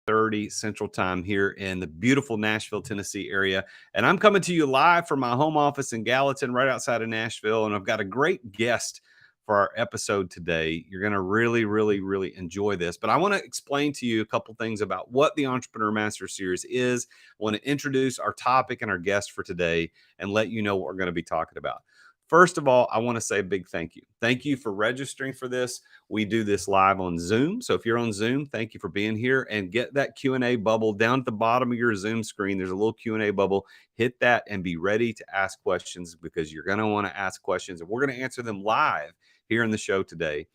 6:30 Central Time here in the beautiful Nashville, Tennessee area. And I'm coming to you live from my home office in Gallatin, right outside of Nashville. And I've got a great guest for our episode today. You're going to really, really, really enjoy this. But I want to explain to you a couple things about what the Entrepreneur Master Series is. I want to introduce our topic and our guest for today and let you know what we're going to be talking about. First of all, I want to say a big thank you. Thank you for registering for this. We do this live on Zoom. So if you're on Zoom, thank you for being here, and get that Q&A bubble down at the bottom of your Zoom screen. There's a little Q&A bubble. Hit that and be ready to ask questions, because you're going to want to ask questions, and we're going to answer them live here in the show today.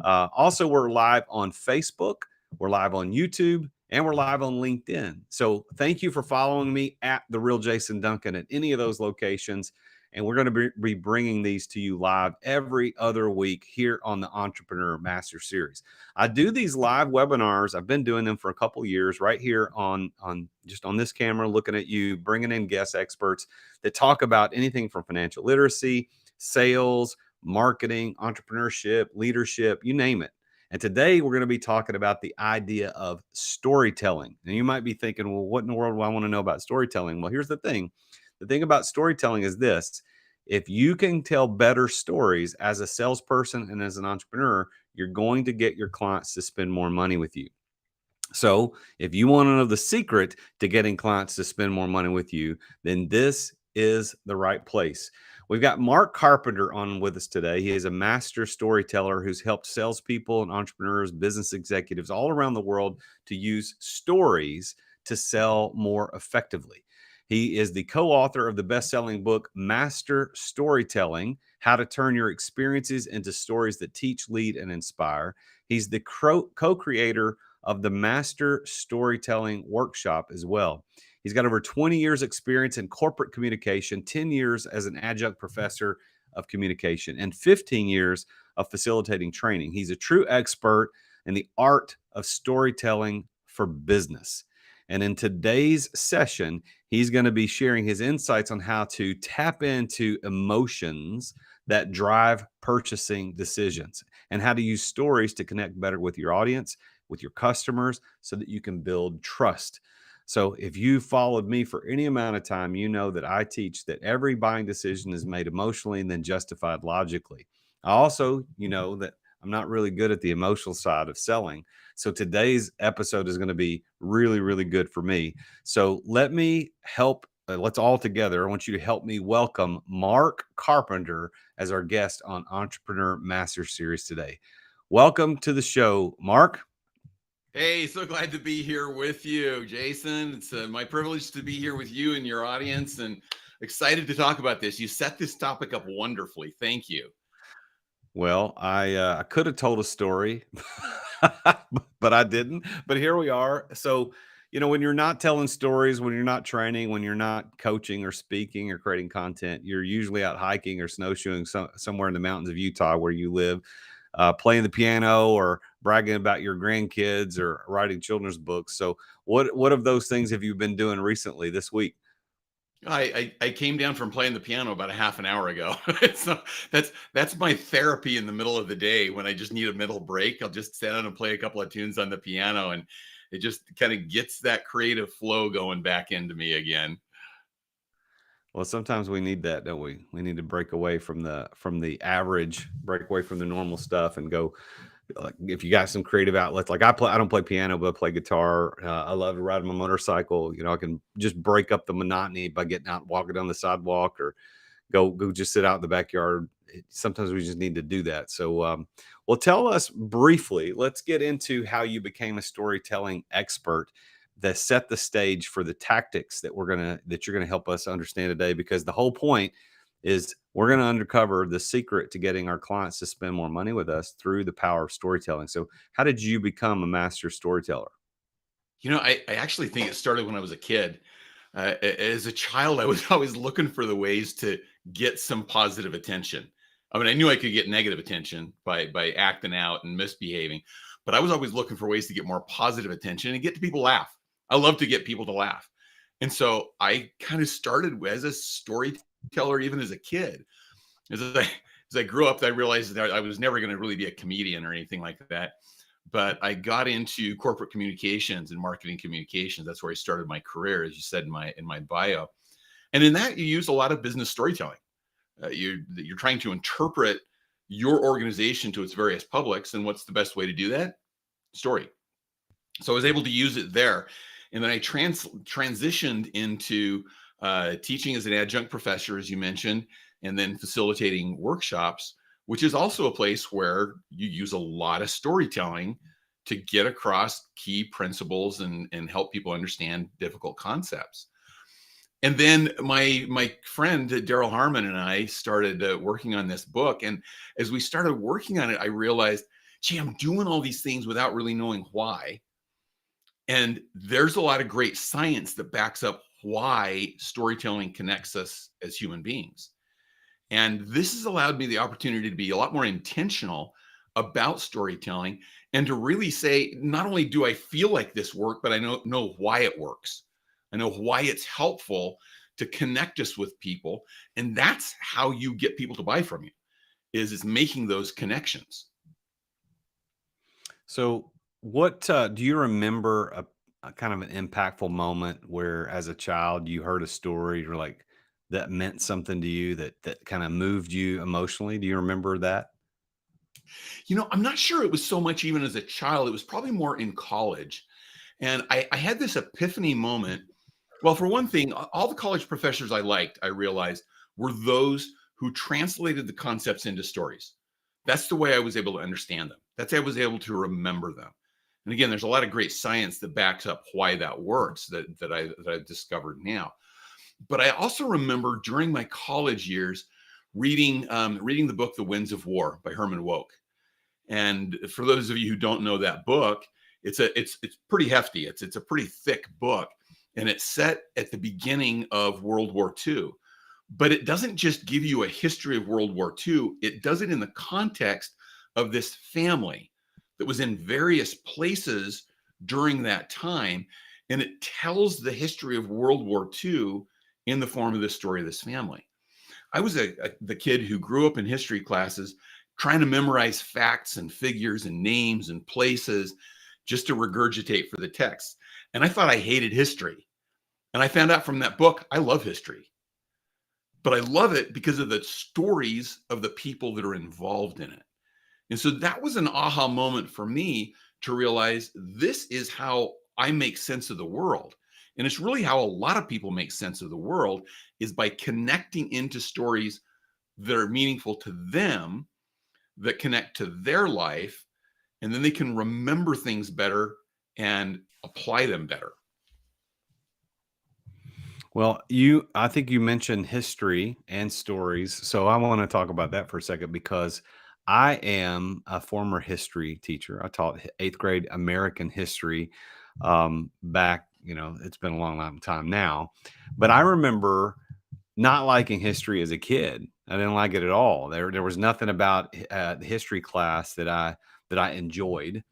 Also, we're live on Facebook, we're live on YouTube, and we're live on LinkedIn. So thank you for following me at The Real Jason Duncan at any of those locations. And we're going to be bringing these to you live every other week here on the Entrepreneur Master Series. I do these live webinars. I've been doing them for a couple of years right here on just on this camera, looking at you, bringing in guest experts that talk about anything from financial literacy, sales, marketing, entrepreneurship, leadership, you name it. And today we're going to be talking about the idea of storytelling. And you might be thinking, well, what in the world do I want to know about storytelling? Well, here's the thing. The thing about storytelling is this: if you can tell better stories as a salesperson and as an entrepreneur, you're going to get your clients to spend more money with you. So if you want to know the secret to getting clients to spend more money with you, then this is the right place. We've got Mark Carpenter on with us today. He is a master storyteller who's helped salespeople and entrepreneurs, business executives all around the world to use stories to sell more effectively. He is the co-author of the best-selling book, Master Storytelling: How to Turn Your Experiences into Stories That Teach, Lead, and Inspire. He's the co-creator of the Master Storytelling Workshop as well. He's got over 20 years experience in corporate communication, 10 years as an adjunct professor of communication, and 15 years of facilitating training. He's a true expert in the art of storytelling for business. And in today's session, he's going to be sharing his insights on how to tap into emotions that drive purchasing decisions, and how to use stories to connect better with your audience, with your customers, so that you can build trust. So if you followed me for any amount of time, you know that I teach that every buying decision is made emotionally and then justified logically. I also, that I'm not really good at the emotional side of selling. So today's episode is going to be really, really good for me. So let me help. Let's all together. I want you to help me welcome Mark Carpenter as our guest on Entrepreneur Master Series today. Welcome to the show, Mark. Hey, so glad to be here with you, Jason. It's my privilege to be here with you and your audience, and excited to talk about this. You set this topic up wonderfully. Thank you. Well, I could have told a story, but I didn't. But here we are. So, when you're not telling stories, when you're not training, when you're not coaching or speaking or creating content, you're usually out hiking or snowshoeing somewhere in the mountains of Utah where you live, playing the piano or bragging about your grandkids or writing children's books. So, what of those things have you been doing recently this week? I came down from playing the piano about a half an hour ago. So that's my therapy in the middle of the day when I just need a middle break. I'll just sit down and play a couple of tunes on the piano, and it just kind of gets that creative flow going back into me again. Well, sometimes we need that, don't we? We need to break away from the average, break away from the normal stuff, and go. Like, if you got some creative outlets, like I don't play piano, but I play guitar. I love to ride my motorcycle. I can just break up the monotony by getting out, and walking down the sidewalk, or go just sit out in the backyard. Sometimes we just need to do that. So, well, tell us briefly. Let's get into how you became a storytelling expert that set the stage for the tactics that you're gonna help us understand today. Because the whole point is we're going to uncover the secret to getting our clients to spend more money with us through the power of storytelling. So, how did you become a master storyteller? I actually think it started when I was a kid. As a child, I was always looking for the ways to get some positive attention. I mean, I knew I could get negative attention by acting out and misbehaving, but I was always looking for ways to get more positive attention and get people to laugh. I love to get people to laugh. And so I kind of started as a storyteller, even as a kid. As I grew up, I realized that I was never going to really be a comedian or anything like that. but I got into corporate communications and marketing communications. That's where I started my career, as you said in my bio. And in that, you use a lot of business storytelling. You're trying to interpret your organization to its various publics, and what's the best way to do that? Story. So I was able to use it there, and then I transitioned into teaching as an adjunct professor, as you mentioned, and then facilitating workshops, which is also a place where you use a lot of storytelling to get across key principles and help people understand difficult concepts. And then my friend Daryl Harmon and I started working on this book. And as we started working on it, I realized, gee, I'm doing all these things without really knowing why. And there's a lot of great science that backs up why storytelling connects us as human beings. And this has allowed me the opportunity to be a lot more intentional about storytelling and to really say, not only do I feel like this work, but I know why it works. I know why it's helpful to connect us with people. And that's how you get people to buy from you, is making those connections. So, what do you remember a kind of an impactful moment where, as a child, you heard a story or like that meant something to you that kind of moved you emotionally? Do you remember that? I'm not sure it was so much even as a child. It was probably more in college. And I had this epiphany moment. Well, for one thing, all the college professors I liked, I realized, were those who translated the concepts into stories. That's the way I was able to understand them. That's how I was able to remember them. And again, there's a lot of great science that backs up why that works that I've discovered now. But I also remember during my college years reading the book The Winds of War by Herman Wouk. And for those of you who don't know that book, it's pretty hefty. It's a pretty thick book, and it's set at the beginning of World War II. But it doesn't just give you a history of World War II. It does it in the context of this family that was in various places during that time, and it tells the history of World War II in the form of the story of this family. I was the kid who grew up in history classes trying to memorize facts and figures and names and places just to regurgitate for the text. And I thought I hated history. And I found out from that book, I love history. But I love it because of the stories of the people that are involved in it. And so that was an aha moment for me to realize this is how I make sense of the world. And it's really how a lot of people make sense of the world, is by connecting into stories that are meaningful to them, that connect to their life, and then they can remember things better and apply them better. Well, I think you mentioned history and stories. So I want to talk about that for a second because I am a former history teacher. I taught eighth grade American history back, it's been a long, long time now. But I remember not liking history as a kid. I didn't like it at all. There was nothing about the history class that I enjoyed.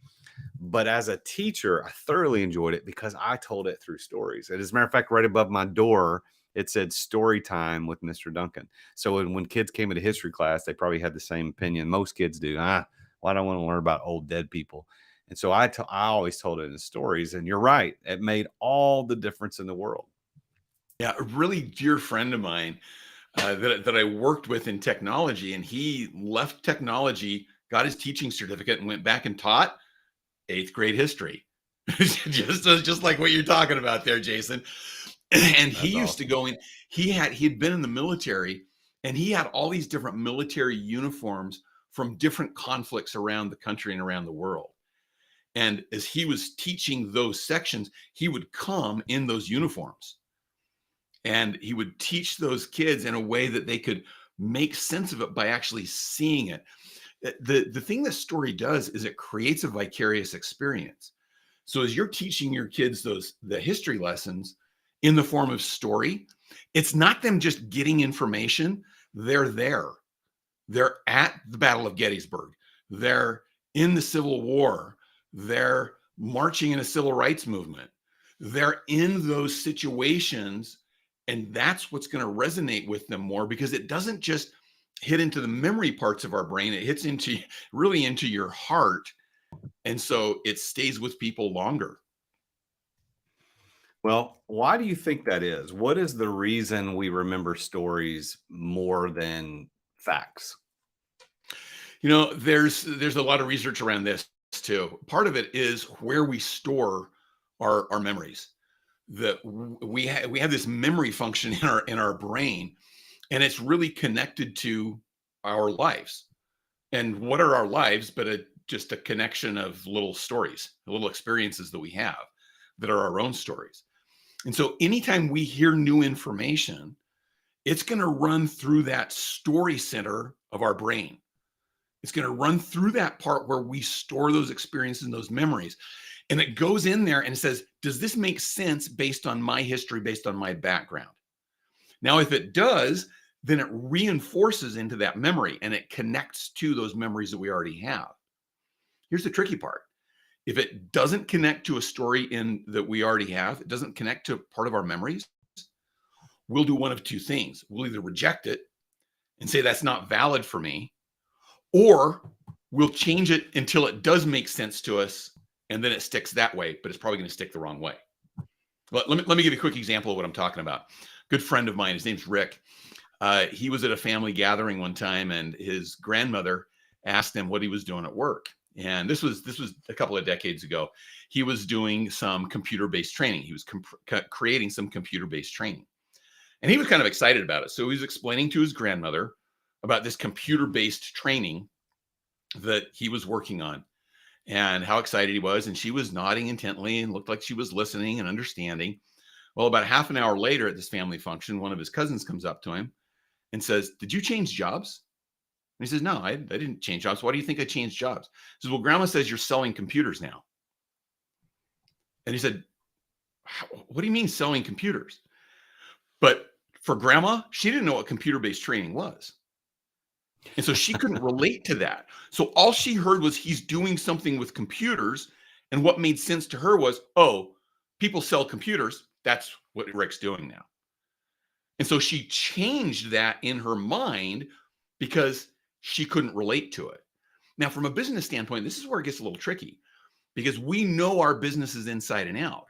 But as a teacher, I thoroughly enjoyed it because I told it through stories. And as a matter of fact, right above my door, it said story time with Mr. Duncan. So when kids came into history class, they probably had the same opinion. Most kids do. Why do I want to learn about old dead people? And so I always told it in stories. And you're right. It made all the difference in the world. Yeah, a really dear friend of mine that I worked with in technology, and he left technology, got his teaching certificate, and went back and taught eighth grade history. just like what you're talking about there, Jason. And he That's used to awesome. go in, he'd been in the military, and he had all these different military uniforms from different conflicts around the country and around the world. And as he was teaching those sections, he would come in those uniforms and he would teach those kids in a way that they could make sense of it by actually seeing it. The thing this story does is it creates a vicarious experience. So as you're teaching your kids the history lessons in the form of story, it's not them just getting information. They're there. They're at the Battle of Gettysburg. They're in the Civil War. They're marching in a civil rights movement. They're in those situations, and that's what's going to resonate with them more, because it doesn't just hit into the memory parts of our brain. It hits into really into your heart, And so it stays with people longer. Well, why do you think that is? What is the reason we remember stories more than facts? There's a lot of research around this too. Part of it is where we store our memories. We have this memory function in our brain, and it's really connected to our lives. And what are our lives but just a connection of little stories, little experiences that we have that are our own stories. And so anytime we hear new information, it's going to run through that story center of our brain. It's going to run through that part where we store those experiences and those memories. And it goes in there and it says, does this make sense based on my history, based on my background? Now, if it does, then it reinforces into that memory and it connects to those memories that we already have. Here's the tricky part. If it doesn't connect to a story in that we already have, it doesn't connect to part of our memories, we'll do one of two things. We'll either reject it and say that's not valid for me, or we'll change it until it does make sense to us, and then it sticks that way, but it's probably going to stick the wrong way. But let me give you a quick example of what I'm talking about. Good friend of mine, his name's Rick. He was at a family gathering one time, and his grandmother asked him what he was doing at work. And this was a couple of decades ago. He was doing some computer-based training. He was creating some computer-based training, and he was kind of excited about it. So he was explaining to his grandmother about this computer-based training that he was working on and how excited he was. And she was nodding intently and looked like she was listening and understanding. Well, about half an hour later at this family function, one of his cousins comes up to him and says, "Did you change jobs?" And he says, "No, I didn't change jobs. Why do you think I changed jobs?" He says, "Well, Grandma says you're selling computers now." And he said, "What do you mean selling computers?" But for Grandma, she didn't know what computer-based training was. And so she couldn't relate to that. So all she heard was he's doing something with computers. And what made sense to her was, oh, people sell computers. That's what Rick's doing now. And so she changed that in her mind because she couldn't relate to it. Now, from a business standpoint, this is where it gets a little tricky because we know our businesses inside and out.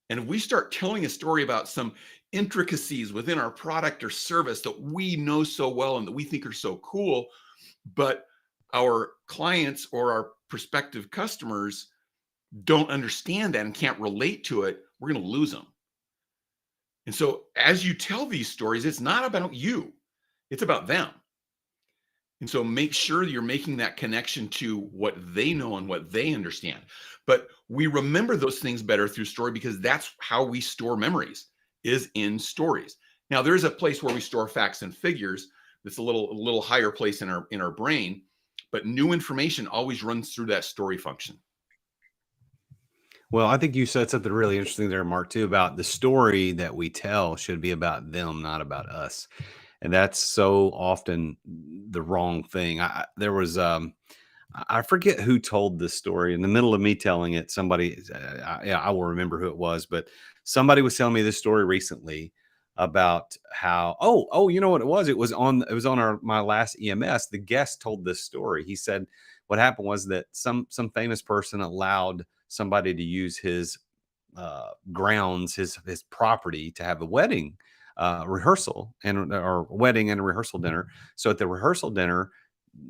And if we start telling a story about some intricacies within our product or service that we know so well and that we think are so cool, but our clients or our prospective customers don't understand that and can't relate to it, we're going to lose them. And so as you tell these stories, it's not about you, it's about them. And so make sure that you're making that connection to what they know and what they understand. But we remember those things better through story because that's how we store memories is in stories. Now there's a place where we store facts and figures that's a little higher place in our brain, but new information always runs through that story function. Well, I think you said something really interesting there, Mark, too, about the story that we tell should be about them, not about us. And that's so often the wrong thing. There was I forget who told this story. In the middle of me telling it, somebody, yeah, I will remember who it was, but somebody was telling me this story recently about how, you know what it was? It was on my last EMS. The guest told this story. He said what happened was that some famous person allowed somebody to use his grounds, his property to have a wedding rehearsal and or wedding and a rehearsal dinner. So at the rehearsal dinner,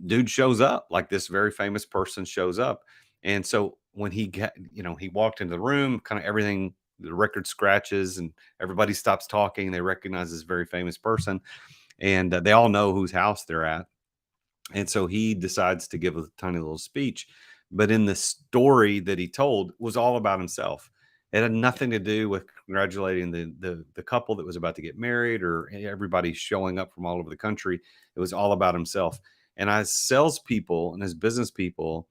dude shows up, like this very famous person shows up. And so when he walked into the room, kind of everything, the record scratches and everybody stops talking. They recognize this very famous person and they all know whose house they're at. And so he decides to give a tiny little speech. But in the story that he told was all about himself. It had nothing to do with congratulating the couple that was about to get married or everybody showing up from all over the country. It was all about himself. And as salespeople and as business people,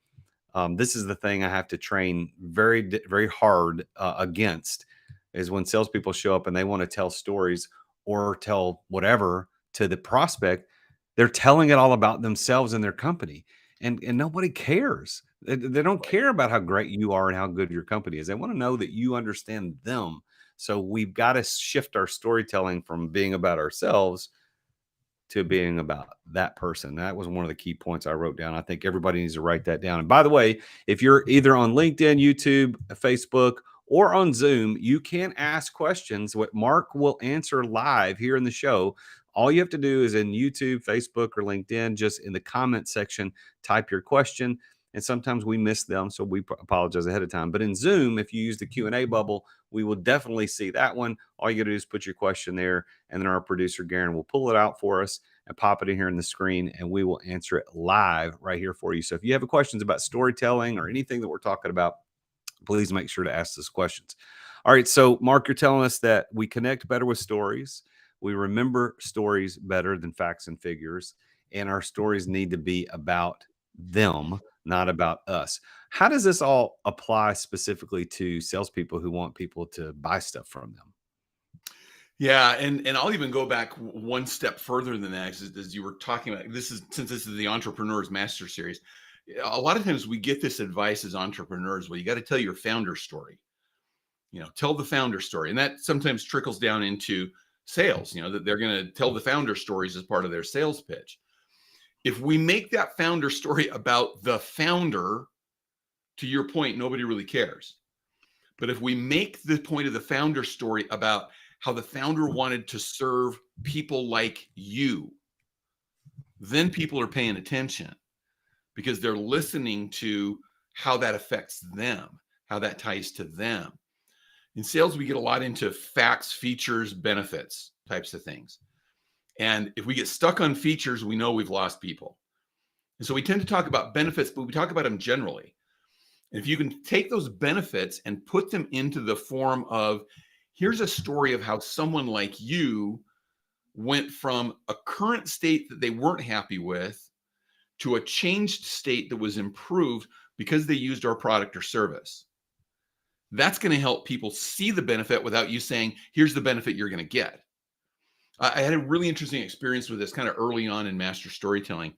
this is the thing I have to train very hard against is when salespeople show up and they want to tell stories or tell whatever to the prospect, they're telling it all about themselves and their company, and nobody cares. They don't care about how great you are and how good your company is. They want to know that you understand them. So we've got to shift our storytelling from being about ourselves to being about that person. That was one of the key points I wrote down. I think everybody needs to write that down. And by the way, if you're either on LinkedIn, YouTube, Facebook, or on Zoom, you can ask questions. What Mark will answer live here in the show. All you have to do is in YouTube, Facebook, or LinkedIn, just in the comment section, type your question. And sometimes we miss them, so we apologize ahead of time. But in Zoom, if you use the Q&A bubble, we will definitely see that one. All you got to do is put your question there, and then our producer, Garen, will pull it out for us and pop it in here in the screen, and we will answer it live right here for you. So if you have questions about storytelling or anything that we're talking about, please make sure to ask those questions. All right, so Mark, you're telling us that we connect better with stories. We remember stories better than facts and figures, and our stories need to be about them, not about us. How does this all apply specifically to salespeople who want people to buy stuff from them? Yeah, and I'll even go back one step further than that, as you were talking about. Since this is the Entrepreneur's Master Series. A lot of times we get this advice as entrepreneurs. Well, you got to tell your founder story. Tell the founder story, and that sometimes trickles down into sales. That they're going to tell the founder stories as part of their sales pitch. If we make that founder story about the founder, to your point, nobody really cares. But if we make the point of the founder story about how the founder wanted to serve people like you, then people are paying attention because they're listening to how that affects them, how that ties to them. In sales, we get a lot into facts, features, benefits types of things. And if we get stuck on features, we know we've lost people. And so we tend to talk about benefits, but we talk about them generally. And if you can take those benefits and put them into the form of, here's a story of how someone like you went from a current state that they weren't happy with to a changed state that was improved because they used our product or service. That's going to help people see the benefit without you saying, here's the benefit you're going to get. I had a really interesting experience with this kind of early on in master storytelling.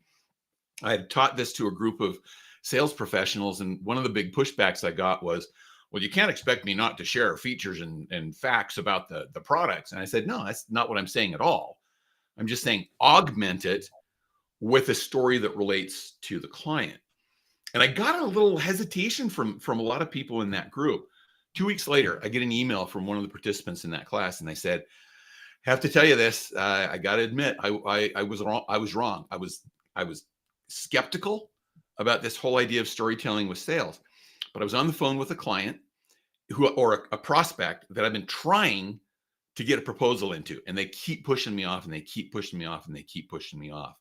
I had taught this to a group of sales professionals, and one of the big pushbacks I got was, well, you can't expect me not to share features and facts about the products. And I said, no, that's not what I'm saying at all. I'm just saying augment it with a story that relates to the client. And I got a little hesitation from a lot of people in that group. 2 weeks later, I get an email from one of the participants in that class, and they said, have to tell you this. I got to admit, I was wrong. I was wrong. I was skeptical about this whole idea of storytelling with sales, but I was on the phone with a client or a prospect that I've been trying to get a proposal into, and they keep pushing me off, and they keep pushing me off, and they keep pushing me off.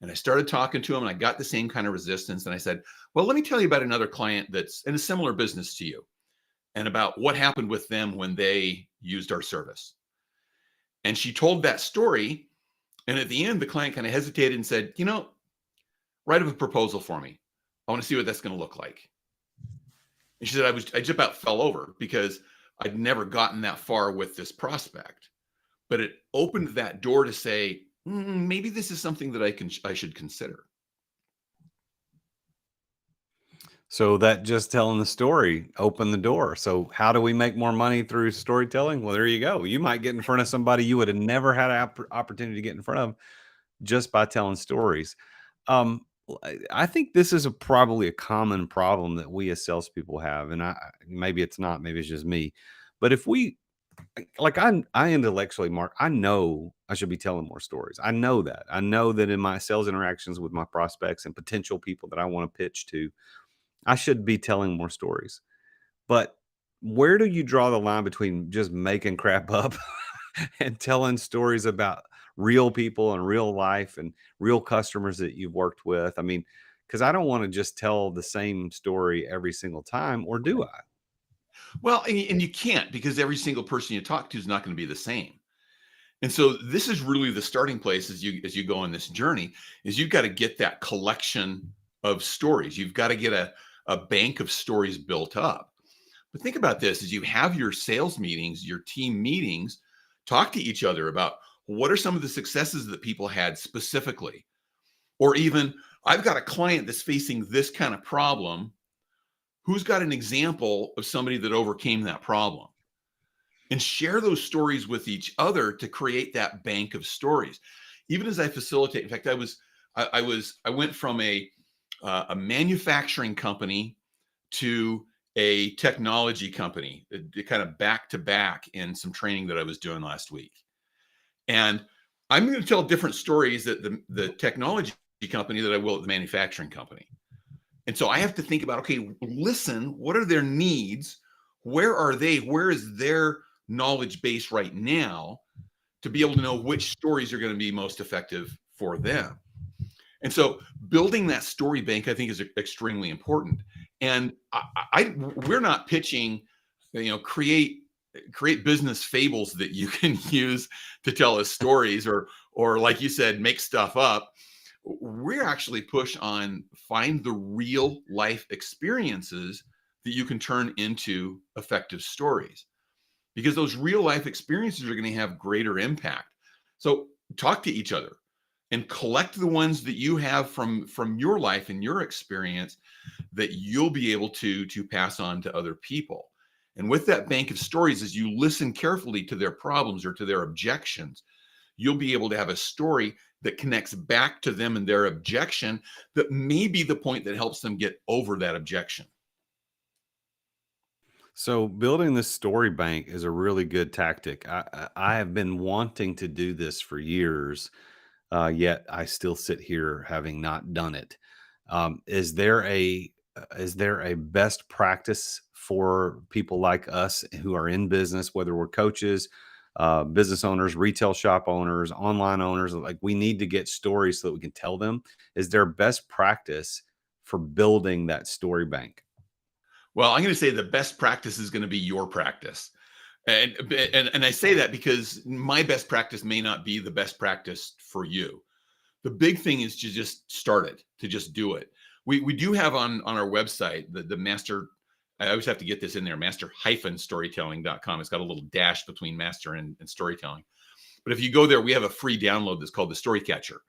And I started talking to them, and I got the same kind of resistance. And I said, well, let me tell you about another client that's in a similar business to you, and about what happened with them when they used our service. And she told that story. And at the end, the client kind of hesitated and said, write up a proposal for me. I want to see what that's going to look like. And she said, I just about fell over because I'd never gotten that far with this prospect. But it opened that door to say, maybe this is something that I should consider. So that just telling the story opened the door. So how do we make more money through storytelling? Well, there you go. You might get in front of somebody you would have never had an opportunity to get in front of just by telling stories. I think this is probably a common problem that we as salespeople have, and maybe it's not, maybe it's just me. But if we, like, I intellectually, Mark, I know I should be telling more stories. I know that. I know that in my sales interactions with my prospects and potential people that I want to pitch to, I should be telling more stories. But where do you draw the line between just making crap up and telling stories about real people and real life and real customers that you've worked with? I mean, because I don't want to just tell the same story every single time, or do I? Well, and you can't, because every single person you talk to is not going to be the same. And so this is really the starting place as you go on this journey, is you've got to get that collection of stories. You've got to get a bank of stories built up. But think about this: as you have your sales meetings, your team meetings, talk to each other about what are some of the successes that people had specifically, or even, I've got a client that's facing this kind of problem. Who's got an example of somebody that overcame that problem? And share those stories with each other to create that bank of stories. even as I facilitate. In fact, I went from a manufacturing company to a technology company, kind of back to back in some training that I was doing last week. And I'm going to tell different stories at the technology company that I will at the manufacturing company. And so I have to think about, okay, listen, what are their needs? Where are they? Where is their knowledge base right now to be able to know which stories are going to be most effective for them? And so building that story bank, I think, is extremely important. And we're not pitching, create business fables that you can use to tell us stories, or like you said, make stuff up. We're actually push on find the real life experiences that you can turn into effective stories, because those real life experiences are going to have greater impact. So talk to each other and collect the ones that you have from your life and your experience that you'll be able to pass on to other people. And with that bank of stories, as you listen carefully to their problems or to their objections, you'll be able to have a story that connects back to them and their objection that may be the point that helps them get over that objection. So building this story bank is a really good tactic. I have been wanting to do this for years, yet I still sit here having not done it. Is there a best practice for people like us who are in business, whether we're coaches, business owners, retail shop owners, online owners? Like, we need to get stories so that we can tell them. Is there best practice for building that story bank? Well, I'm going to say the best practice is going to be your practice. And I say that because my best practice may not be the best practice for you. The big thing is to just start it, to just do it. We do have on our website, the master, I always have to get this in there, master-storytelling.com. It's got a little dash between master and storytelling. But if you go there, we have a free download that's called the Story Catcher.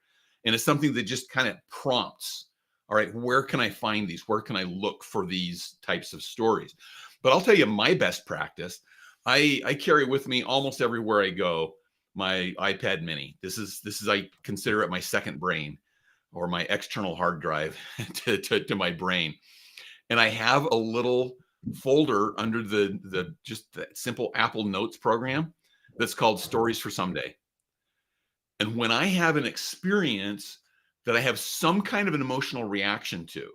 And it's something that just kind of prompts, all right, where can I find these? Where can I look for these types of stories? But I'll tell you my best practice. I carry with me almost everywhere I go my iPad mini. This is I consider it my second brain, or my external hard drive to my brain. And I have a little folder under the just that simple Apple Notes program that's called Stories for Someday. And when I have an experience that I have some kind of an emotional reaction to,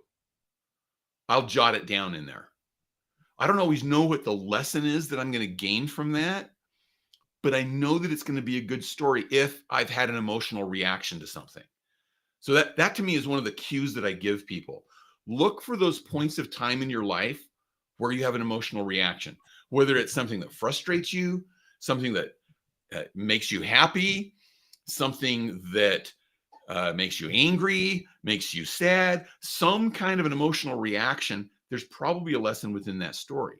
I'll jot it down in there. I don't always know what the lesson is that I'm going to gain from that, but I know that it's going to be a good story if I've had an emotional reaction to something. So that to me is one of the cues that I give people. Look for those points of time in your life where you have an emotional reaction, whether it's something that frustrates you, something that makes you happy, something that makes you angry, makes you sad, some kind of an emotional reaction. There's probably a lesson within that story.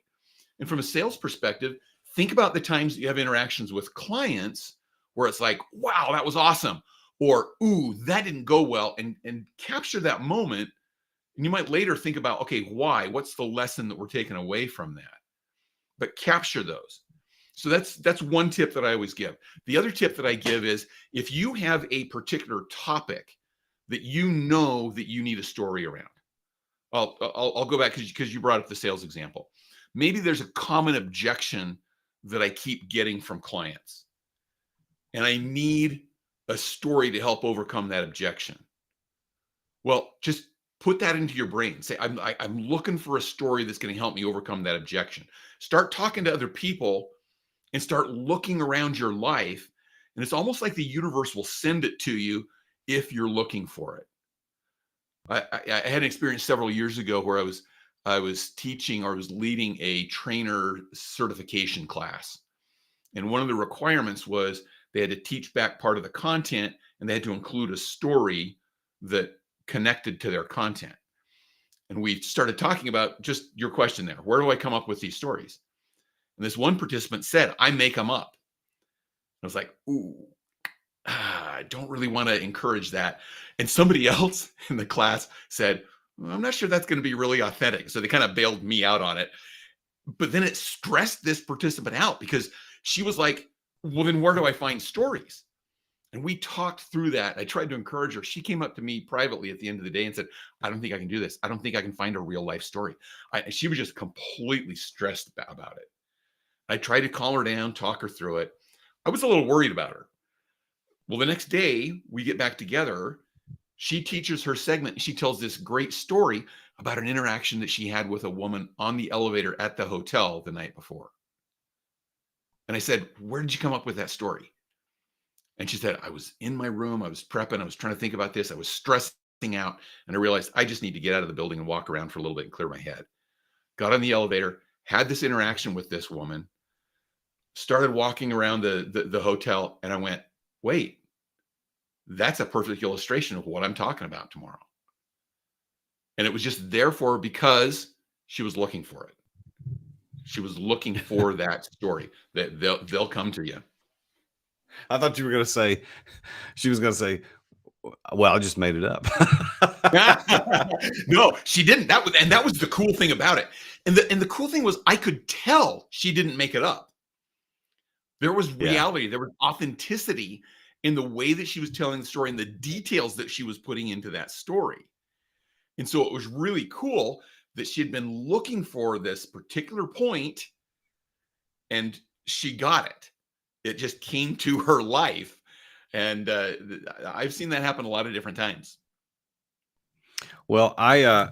And from a sales perspective, think about the times that you have interactions with clients where it's like, wow, that was awesome. Or, ooh, that didn't go well. And capture that moment. And you might later think about, okay, why? What's the lesson that we're taking away from that? But capture those. So that's one tip that I always give. The other tip that I give is, if you have a particular topic that you know that you need a story around. I'll go back because you brought up the sales example. Maybe there's a common objection that I keep getting from clients, and I need a story to help overcome that objection. Well, just put that into your brain. Say, I'm looking for a story that's going to help me overcome that objection. Start talking to other people and start looking around your life. And it's almost like the universe will send it to you if you're looking for it. I had an experience several years ago where I was teaching, or I was leading a trainer certification class. And one of the requirements was they had to teach back part of the content, and they had to include a story that connected to their content. And we started talking about just your question there. Where do I come up with these stories? And this one participant said, I make them up. I was like, ooh, I don't really want to encourage that. And somebody else in the class said, well, I'm not sure that's going to be really authentic. So they kind of bailed me out on it. But then it stressed this participant out, because she was like, well, then where do I find stories? And we talked through that. I tried to encourage her. She came up to me privately at the end of the day and said, I don't think I can do this. I don't think I can find a real life story. She was just completely stressed about it. I tried to calm her down, talk her through it. I was a little worried about her. Well, the next day we get back together. She teaches her segment. She tells this great story about an interaction that she had with a woman on the elevator at the hotel the night before. And I said, where did you come up with that story? And she said, I was in my room. I was prepping. I was trying to think about this. I was stressing out. And I realized I just need to get out of the building and walk around for a little bit and clear my head. Got on the elevator, had this interaction with this woman, started walking around the hotel. And I went, wait, that's a perfect illustration of what I'm talking about tomorrow. And it was just therefore because she was looking for it. She was looking for that story that they'll come to you. I thought you were going to say, she was going to say, well, I just made it up. No, she didn't. That was the cool thing about it. And the cool thing was I could tell she didn't make it up. There was reality, there was authenticity in the way that she was telling the story and the details that she was putting into that story. And so it was really cool that she had been looking for this particular point and she got it. It just came to her life. And I've seen that happen a lot of different times. Well,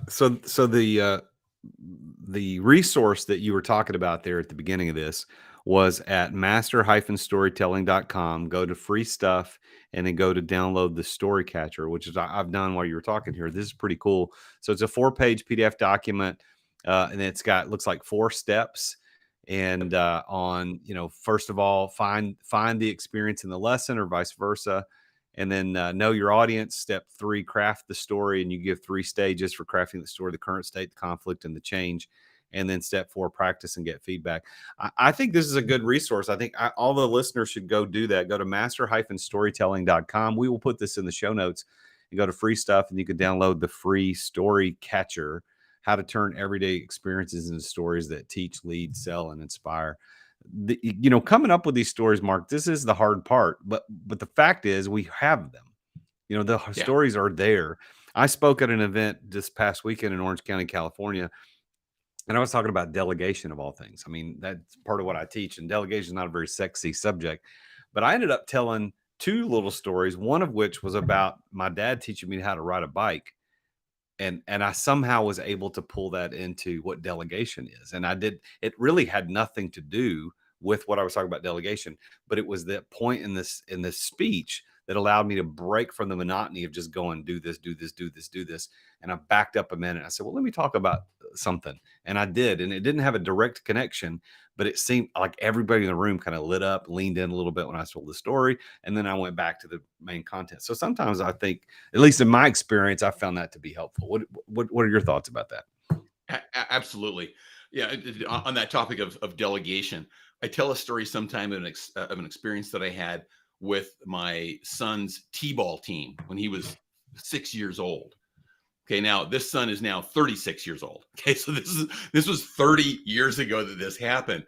so the resource that you were talking about there at the beginning of this was at master-storytelling.com. Go to free stuff and then go to download the story catcher, which is I've done while you were talking here. This is pretty cool. So it's a 4-page PDF document, and it's got looks like 4 steps. And on, first of all, find the experience in the lesson or vice versa. And then know your audience. Step 3, craft the story. And you give 3 stages for crafting the story: the current state, the conflict, and the change. And then step 4, practice and get feedback. I think this is a good resource. I think all the listeners should go do that. Go to master-storytelling.com. We will put this in the show notes. You go to free stuff and you can download the free story catcher, how to turn everyday experiences into stories that teach, lead, sell, and inspire. Coming up with these stories, Mark, this is the hard part, but the fact is we have them. The stories are there. I spoke at an event this past weekend in Orange County, California, and I was talking about delegation of all things. I mean, that's part of what I teach, and delegation is not a very sexy subject, but I ended up telling 2 little stories, one of which was about my dad teaching me how to ride a bike. And I somehow was able to pull that into what delegation is. And I did. It really had nothing to do with what I was talking about delegation, but it was that point in this speech that allowed me to break from the monotony of just going, do this, do this, do this, do this. And I backed up a minute. I said, well, let me talk about something. And I did. And it didn't have a direct connection, but it seemed like everybody in the room kind of lit up, leaned in a little bit when I told the story. And then I went back to the main content. So sometimes I think, at least in my experience, I found that to be helpful. What are your thoughts about that? Absolutely. Yeah. On that topic of delegation, I tell a story sometime of an experience that I had with my son's t-ball team when he was 6 years old. Okay, now this son is now 36 years old. Okay, so this was 30 years ago that this happened.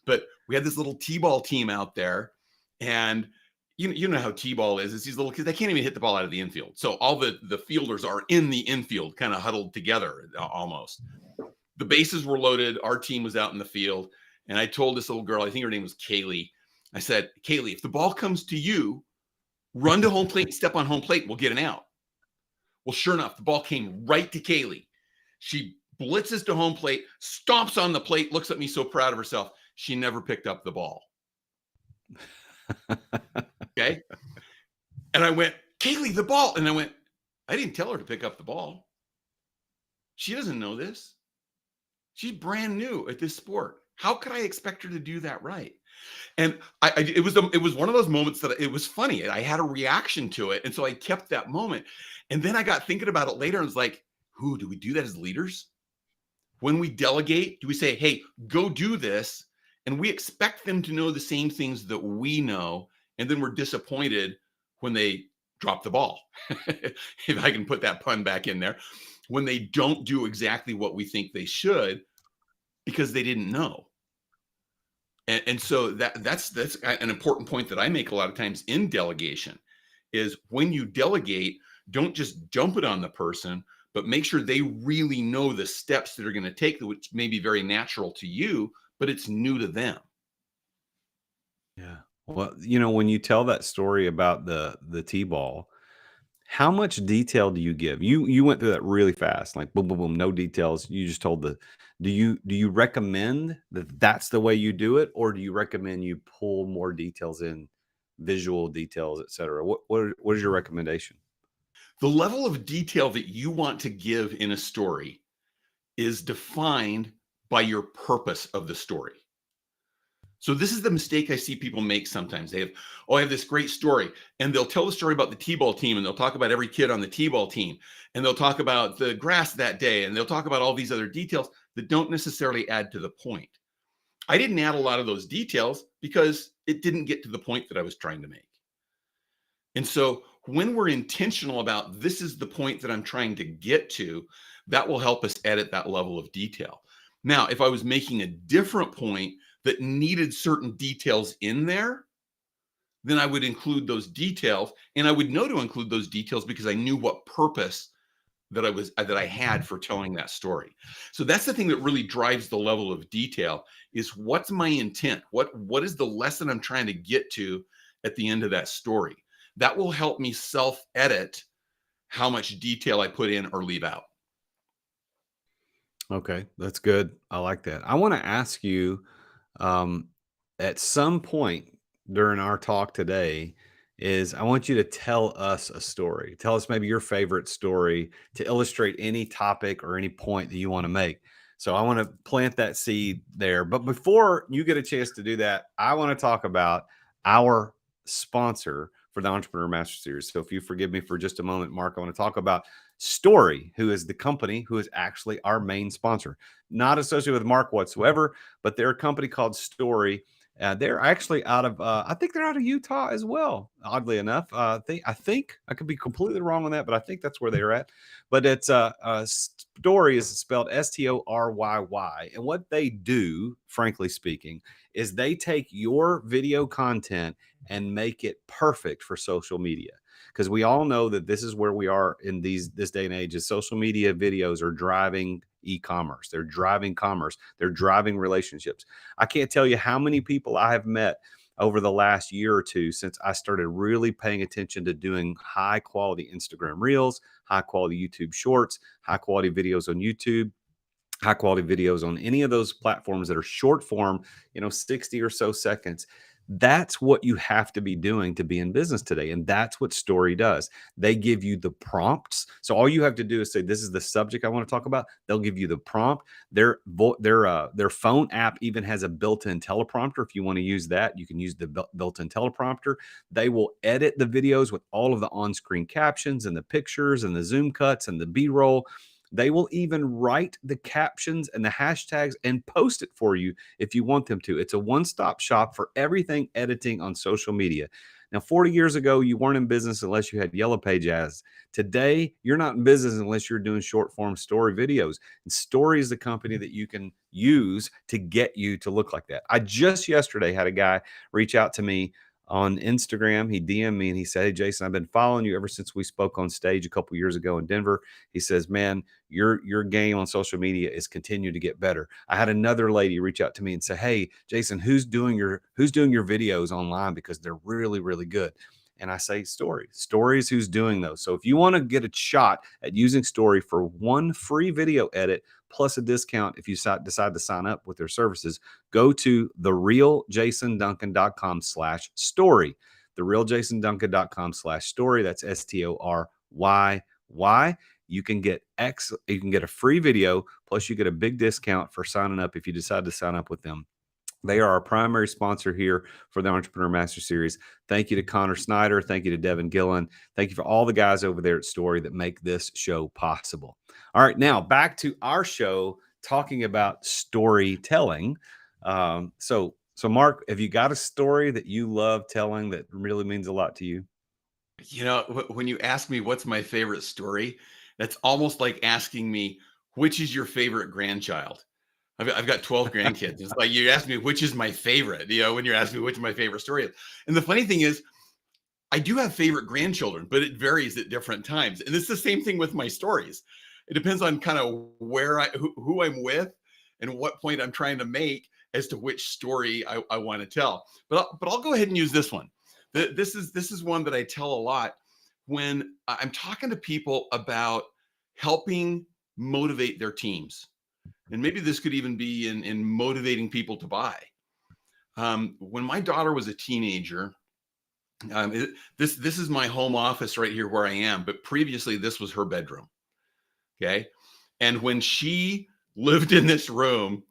But we had this little t-ball team out there, and you know how t-ball is. It's these little kids, they can't even hit the ball out of the infield. So all the fielders are in the infield, kind of huddled together almost. The bases were loaded. Our team was out in the field. And I told this little girl, I think her name was Kaylee. I said, Kaylee, if the ball comes to you, run to home plate, step on home plate, we'll get an out. Well, sure enough, the ball came right to Kaylee. She blitzes to home plate, stomps on the plate, looks at me so proud of herself. She never picked up the ball. Okay. And I went, Kaylee, the ball. And I went, I didn't tell her to pick up the ball. She doesn't know this. She's brand new at this sport. How could I expect her to do that right? And it was one of those moments that it was funny. I had a reaction to it. And so I kept that moment. And then I got thinking about it later and was like, do we do that as leaders? When we delegate, do we say, hey, go do this? And we expect them to know the same things that we know. And then we're disappointed when they drop the ball. If I can put that pun back in there, when they don't do exactly what we think they should because they didn't know. And so that's an important point that I make a lot of times in delegation. is when you delegate, don't just dump it on the person, but make sure they really know the steps that are going to take, which may be very natural to you, but it's new to them. Yeah. Well, when you tell that story about the T-ball, how much detail do you give? You went through that really fast, like boom, boom, boom, no details. You just told the. Do you recommend that that's the way you do it, or do you recommend you pull more details in, visual details, et cetera? What is your recommendation? The level of detail that you want to give in a story is defined by your purpose of the story. So this is the mistake I see people make sometimes. They have, oh, I have this great story, and they'll tell the story about the T-ball team, and they'll talk about every kid on the T-ball team, and they'll talk about the grass that day, and they'll talk about all these other details that don't necessarily add to the point. I didn't add a lot of those details because it didn't get to the point that I was trying to make. And so when we're intentional about this is the point that I'm trying to get to, that will help us edit that level of detail. Now, if I was making a different point that needed certain details in there, then I would include those details, and I would know to include those details because I knew what purpose that I had for telling that story. So that's the thing that really drives the level of detail is what's my intent? What is the lesson I'm trying to get to at the end of that story? That will help me self-edit how much detail I put in or leave out. Okay, that's good. I like that. I want to ask you, um, at some point during our talk today, is I want you to tell us a story. Tell us maybe your favorite story to illustrate any topic or any point that you want to make. So I want to plant that seed there. But before you get a chance to do that, I want to talk about our sponsor for the Entrepreneur Master Series. So if you forgive me for just a moment, Mark, I want to talk about Story, who is the company who is actually our main sponsor. Not associated with Mark whatsoever, but they're a company called Story. They're actually out of, I think they're out of Utah as well. Oddly enough, I think I could be completely wrong on that, but I think that's where they're at. But it's Story is spelled Storyy, and what they do, frankly speaking, is they take your video content and make it perfect for social media, because we all know that this is where we are in this day and age. Is social media videos are driving e-commerce, they're driving commerce, they're driving relationships. I can't tell you how many people I have met over the last year or two since I started really paying attention to doing high quality Instagram reels, high quality YouTube shorts, high quality videos on YouTube, high quality videos on any of those platforms that are short form, 60 or so seconds. That's what you have to be doing to be in business today. And that's what Story does. They give you the prompts. So all you have to do is say, this is the subject I want to talk about. They'll give you the prompt. Their phone app even has a built-in teleprompter. If you want to use that, you can use the built-in teleprompter. They will edit the videos with all of the on-screen captions and the pictures and the zoom cuts and the B-roll. They will even write the captions and the hashtags and post it for you if you want them to. It's a one-stop shop for everything editing on social media. Now, 40 years ago, you weren't in business unless you had Yellow Page ads. Today, you're not in business unless you're doing short form story videos. And Story is the company that you can use to get you to look like that. I just yesterday had a guy reach out to me on Instagram. He DM'd me and he said, "Hey, Jason, I've been following you ever since we spoke on stage a couple years ago in Denver." He says, "Man, your game on social media is continuing to get better." I had another lady reach out to me and say, "Hey, Jason, who's doing your videos online, because they're really, really good?" And I say, Stories who's doing those. So if you want to get a shot at using Story for one free video edit plus a discount if you decide to sign up with their services, go to therealjasonduncan.com/story. Therealjasonduncan.com/story. That's STORYY. You can get a free video, plus you get a big discount for signing up if you decide to sign up with them. They are our primary sponsor here for the Entrepreneur Master Series. Thank you to Connor Snyder. Thank you to Devin Gillen. Thank you for all the guys over there at Story that make this show possible. All right, now back to our show, talking about storytelling. So Mark, have you got a story that you love telling that really means a lot to you? When you ask me what's my favorite story, that's almost like asking me, which is your favorite grandchild? I've got 12 grandkids. It's like you ask me which is my favorite, when you're asking me which my favorite story is. And the funny thing is, I do have favorite grandchildren, but it varies at different times. And it's the same thing with my stories. It depends on kind of who I'm with and what point I'm trying to make as to which story I want to tell. But I'll go ahead and use this one. This is one that I tell a lot when I'm talking to people about helping motivate their teams. And maybe this could even be in motivating people to buy. When my daughter was a teenager, this is my home office right here where I am, but previously this was her bedroom. Okay. And when she lived in this room,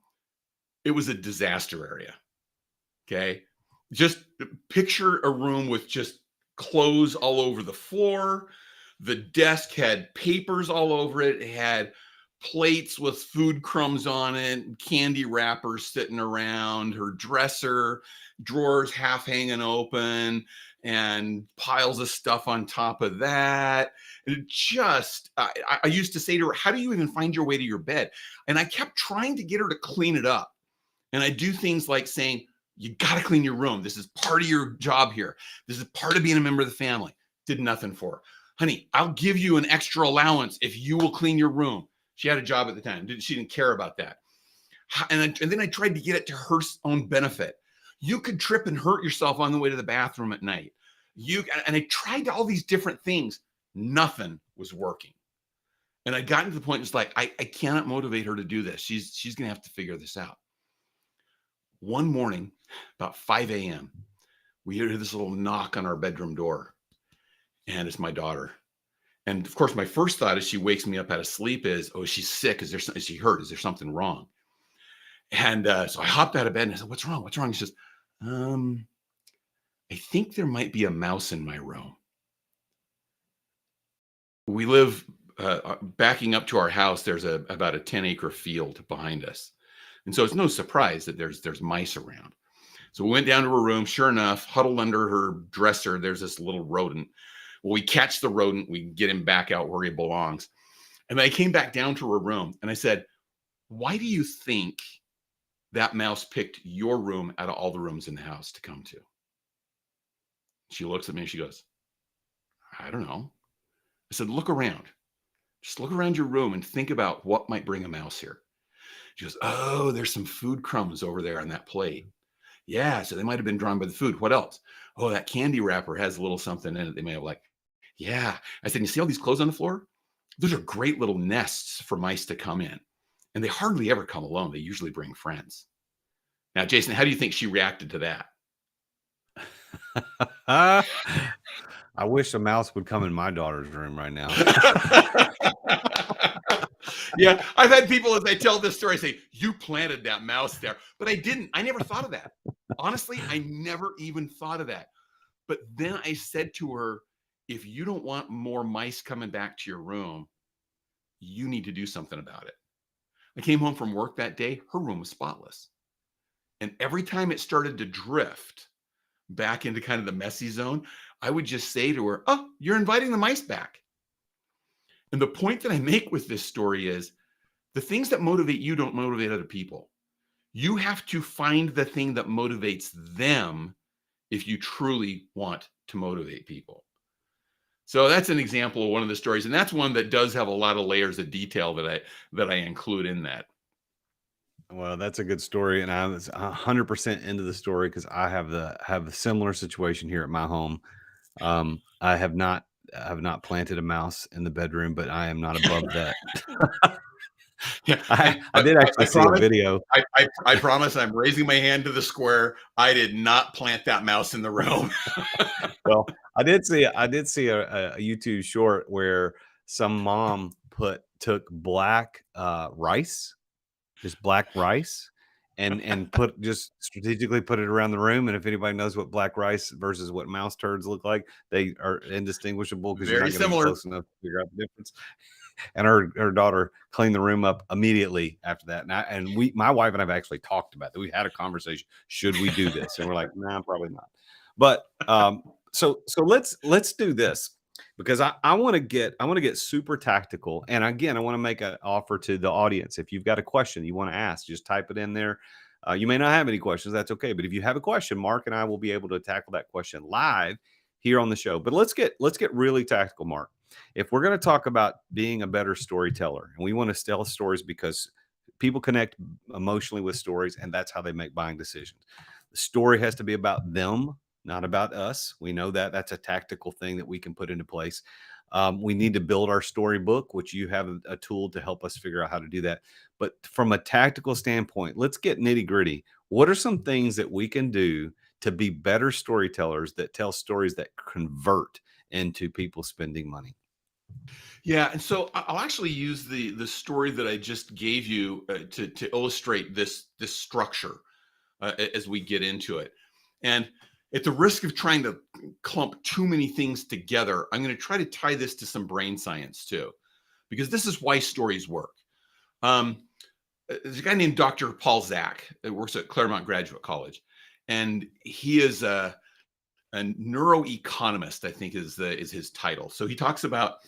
it was a disaster area. Okay. Just picture a room with just clothes all over the floor. The desk had papers all over it. It had plates with food crumbs on it, candy wrappers sitting around, her dresser, drawers half hanging open, and piles of stuff on top of that. It just, I used to say to her, how do you even find your way to your bed? And I kept trying to get her to clean it up. And I do things like saying, you got to clean your room. This is part of your job here. This is part of being a member of the family. Did nothing for her. Honey, I'll give you an extra allowance if you will clean your room. She had a job at the time. She didn't care about that. And then I tried to get it to her own benefit. You could trip and hurt yourself on the way to the bathroom at night. And I tried all these different things. Nothing was working. And I got to the point, it's like, I cannot motivate her to do this. She's going to have to figure this out. One morning, about 5 a.m., we hear this little knock on our bedroom door. And it's my daughter. And of course, my first thought as she wakes me up out of sleep is, oh, she's sick. Is she hurt? Is there something wrong? And so I hopped out of bed and I said, what's wrong? What's wrong? She says, I think there might be a mouse in my room. We live backing up to our house. There's about a 10-acre field behind us. And so it's no surprise that there's mice around. So we went down to her room. Sure enough, huddled under her dresser, there's this little rodent. Well, we catch the rodent, we get him back out where he belongs. And then I came back down to her room and I said, why do you think that mouse picked your room out of all the rooms in the house to come to? She looks at me and she goes, I don't know. I said, look around. Just look around your room and think about what might bring a mouse here. She goes, oh, there's some food crumbs over there on that plate. Yeah, so they might have been drawn by the food. What else? Oh, that candy wrapper has a little something in it. They may have like, yeah. I said, you see all these clothes on the floor? Those are great little nests for mice to come in. And they hardly ever come alone. They usually bring friends. Now, Jason, how do you think she reacted to that? I wish a mouse would come in my daughter's room right now. Yeah, I've had people, as I tell this story, say, you planted that mouse there. But I didn't. I never thought of that. Honestly, I never even thought of that. But then I said to her, if you don't want more mice coming back to your room, you need to do something about it. I came home from work that day. Her room was spotless. And every time it started to drift back into kind of the messy zone, I would just say to her, oh, you're inviting the mice back. And the point that I make with this story is the things that motivate you don't motivate other people. You have to find the thing that motivates them if you truly want to motivate people. So that's an example of one of the stories. And that's one that does have a lot of layers of detail that I include in that. Well, that's a good story, and I was 100% into the story because I have a similar situation here at my home. I have not planted a mouse in the bedroom, but I am not above that. Yeah, I did actually see a video. I promise I'm raising my hand to the square. I did not plant that mouse in the room. Well, I did see a YouTube short where some mom took black rice, just black rice, and just strategically put it around the room. And if anybody knows what black rice versus what mouse turds look like, they are indistinguishable because you're not going to be close enough to figure out the difference. And her daughter cleaned the room up immediately after that. And my wife and I have actually talked about that. We had a conversation. Should we do this? And we're like, nah, probably not. But so let's do this, because I want to get super tactical. And again, I want to make an offer to the audience. If you've got a question you want to ask, just type it in there. You may not have any questions. That's okay. But if you have a question, Mark and I will be able to tackle that question live here on the show. But let's get really tactical, Mark. If we're going to talk about being a better storyteller, and we want to tell stories because people connect emotionally with stories, and that's how they make buying decisions. The story has to be about them, not about us. We know that that's a tactical thing that we can put into place. We need to build our storybook, which you have a tool to help us figure out how to do that. But from a tactical standpoint, let's get nitty gritty. What are some things that we can do to be better storytellers that tell stories that convert into people spending money? Yeah, and so I'll actually use the story that I just gave you to illustrate this structure as we get into it. And at the risk of trying to clump too many things together, I'm going to try to tie this to some brain science too, because this is why stories work. Um, there's a guy named Dr. Paul Zak that works at Claremont Graduate College, and he is a neuroeconomist, I think is his title. So he talks about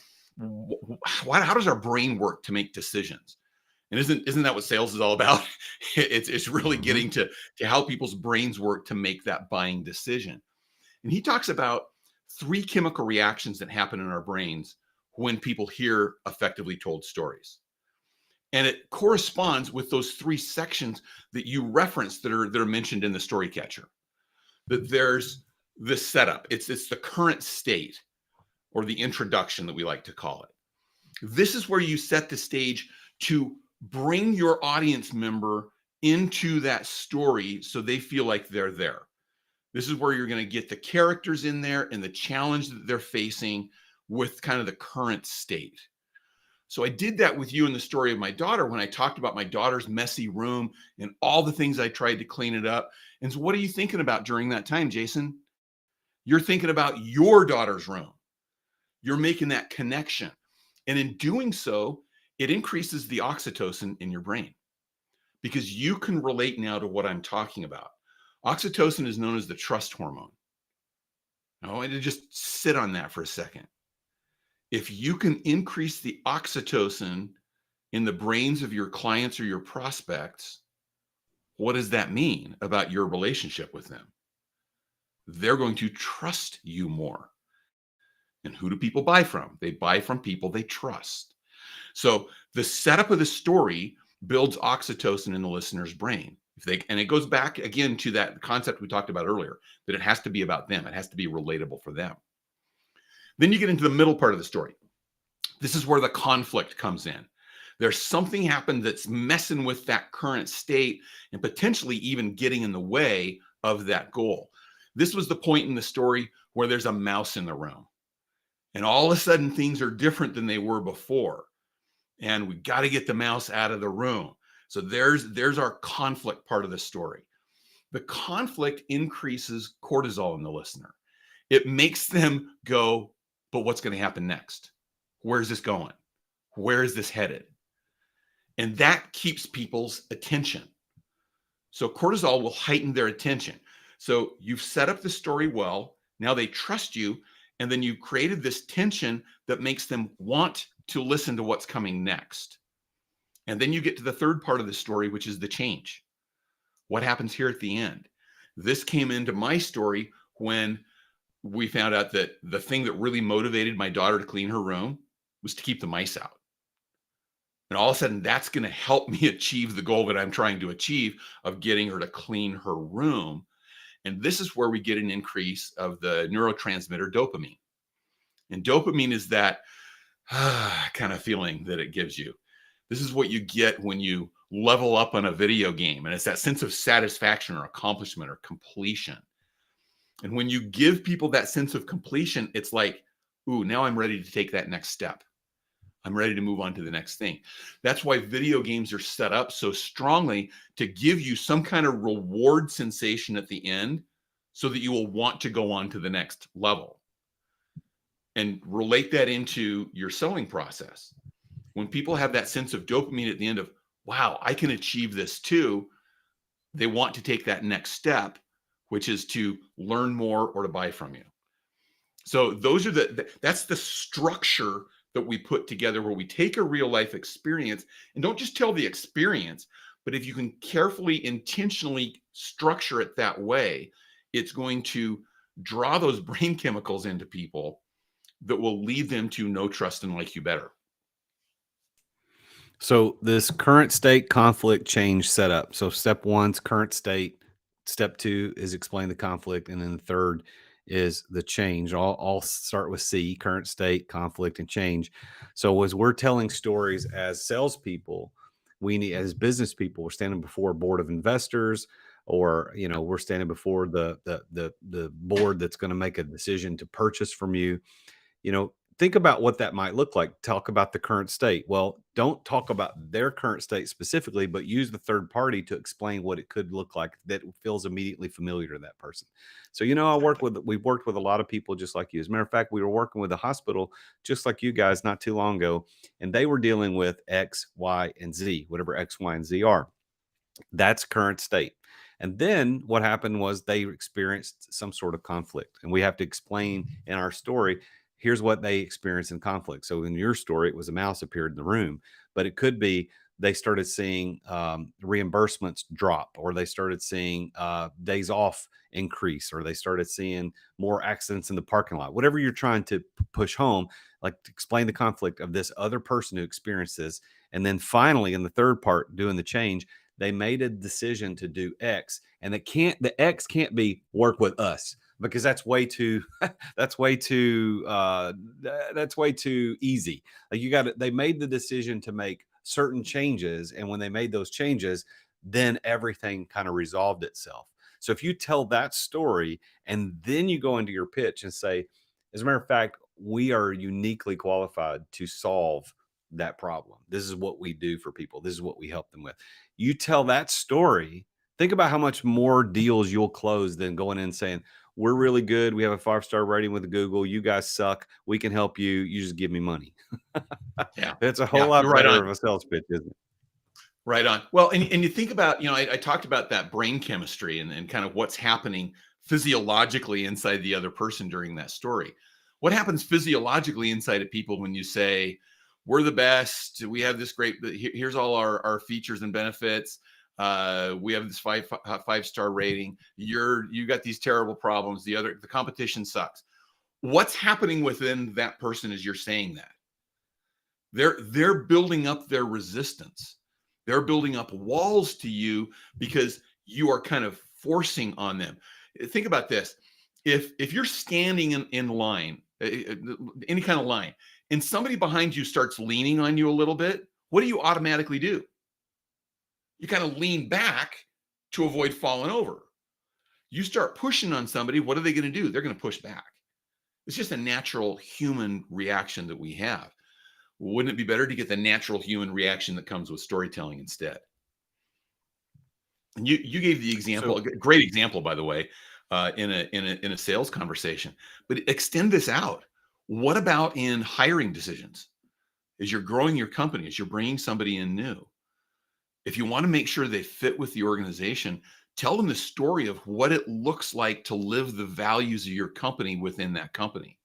how does our brain work to make decisions, and isn't that what sales is all about? It's really Mhm. getting to how people's brains work to make that buying decision. And he talks about three chemical reactions that happen in our brains when people hear effectively told stories. And it corresponds with those three sections that you referenced that are mentioned in the story catcher. That there's the setup. It's the current state or the introduction that we like to call it. This is where you set the stage to bring your audience member into that story so they feel like they're there. This is where you're going to get the characters in there and the challenge that they're facing with kind of the current state. So I did that with you in the story of my daughter when I talked about my daughter's messy room and all the things I tried to clean it up. And so what are you thinking about during that time, Jason? You're thinking about your daughter's room. You're making that connection. And in doing so, it increases the oxytocin in your brain because you can relate now to what I'm talking about. Oxytocin is known as the trust hormone. I want you to just sit on that for a second. If you can increase the oxytocin in the brains of your clients or your prospects, what does that mean about your relationship with them? They're going to trust you more. And who do people buy from? They buy from people they trust. So the setup of the story builds oxytocin in the listener's brain. And it goes back again to that concept we talked about earlier, that it has to be about them. It has to be relatable for them. Then you get into the middle part of the story. This is where the conflict comes in. There's something happened that's messing with that current state and potentially even getting in the way of that goal. This was the point in the story where there's a mouse in the room. And all of a sudden, things are different than they were before. And we got to get the mouse out of the room. So there's our conflict part of the story. The conflict increases cortisol in the listener. It makes them go, but what's going to happen next? Where's this going? Where is this headed? And that keeps people's attention. So cortisol will heighten their attention. So you've set up the story well. Now they trust you. And then you've created this tension that makes them want to listen to what's coming next. And then you get to the third part of the story, which is the change. What happens here at the end? This came into my story when we found out that the thing that really motivated my daughter to clean her room was to keep the mice out. And all of a sudden, that's going to help me achieve the goal that I'm trying to achieve of getting her to clean her room. And this is where we get an increase of the neurotransmitter dopamine. And dopamine is that kind of feeling that it gives you. This is what you get when you level up on a video game. And it's that sense of satisfaction or accomplishment or completion. And when you give people that sense of completion, it's like, ooh, now I'm ready to take that next step. I'm ready to move on to the next thing. That's why video games are set up so strongly to give you some kind of reward sensation at the end so that you will want to go on to the next level. And relate that into your selling process. When people have that sense of dopamine at the end of, wow, I can achieve this too, they want to take that next step, which is to learn more or to buy from you. So those are that's the structure that we put together where we take a real life experience and don't just tell the experience, but if you can carefully, intentionally structure it that way, it's going to draw those brain chemicals into people that will lead them to know, trust, and like you better. So this current state conflict change setup. So step one's current state. Step two is explain the conflict, and then the third is the change. All start with C: current state, conflict, and change. So as we're telling stories as salespeople, we need as business people, we're standing before a board of investors, or we're standing before the board that's going to make a decision to purchase from you. Think about what that might look like. Talk about the current state. Well, don't talk about their current state specifically, but use the third party to explain what it could look like that feels immediately familiar to that person. So, Exactly. we've worked with a lot of people just like you. As a matter of fact, we were working with a hospital just like you guys not too long ago, and they were dealing with X, Y, and Z, whatever X, Y, and Z are. That's current state. And then what happened was they experienced some sort of conflict. And we have to explain in our story, here's what they experienced in conflict. So in your story, it was a mouse appeared in the room, but it could be they started seeing reimbursements drop, or they started seeing days off increase, or they started seeing more accidents in the parking lot. Whatever you're trying to push home, like to explain the conflict of this other person who experienced this. And then finally, in the third part, doing the change, they made a decision to do X, and the X can't be work with us, because that's way too that's way too that's way too easy. Like they made the decision to make certain changes, and when they made those changes, then everything kind of resolved itself. So if you tell that story and then you go into your pitch and say, as a matter of fact, we are uniquely qualified to solve that problem. This is what we do for people. This is what we help them with. You tell that story, think about how much more deals you'll close than going in and saying, we're really good. We have a 5-star rating with Google. You guys suck. We can help you. You just give me money. Yeah. It's a whole Yeah. lot You're right better on. of a sales pitch, isn't it? Right on. Well, and you think about, I talked about that brain chemistry and kind of what's happening physiologically inside the other person during that story. What happens physiologically inside of people when you say, we're the best, we have this great, here's all our features and benefits. We have this five-star rating. You got these terrible problems. The competition sucks. What's happening within that person as you're saying that? They're building up their resistance. They're building up walls to you because you are kind of forcing on them. Think about this. If you're standing in line, any kind of line, and somebody behind you starts leaning on you a little bit, what do you automatically do? You kind of lean back to avoid falling over. You start pushing on somebody, what are they going to do? They're going to push back. It's just a natural human reaction that we have. Wouldn't it be better to get the natural human reaction that comes with storytelling instead? And you gave the example, a great example, by the way, in a sales conversation. But extend this out. What about in hiring decisions? As you're growing your company, as you're bringing somebody in new, if you want to make sure they fit with the organization, tell them the story of what it looks like to live the values of your company within that company.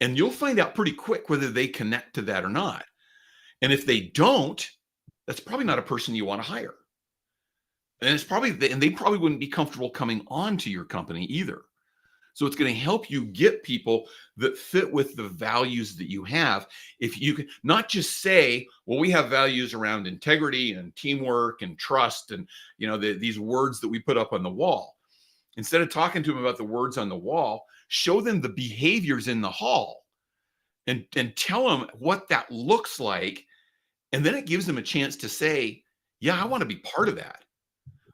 And you'll find out pretty quick whether they connect to that or not. And if they don't, that's probably not a person you want to hire. And they probably wouldn't be comfortable coming on to your company either. So it's going to help you get people that fit with the values that you have. If you can not just say, well, we have values around integrity and teamwork and trust and these words that we put up on the wall. Instead of talking to them about the words on the wall, show them the behaviors in the hall and tell them what that looks like. And then it gives them a chance to say, yeah, I want to be part of that.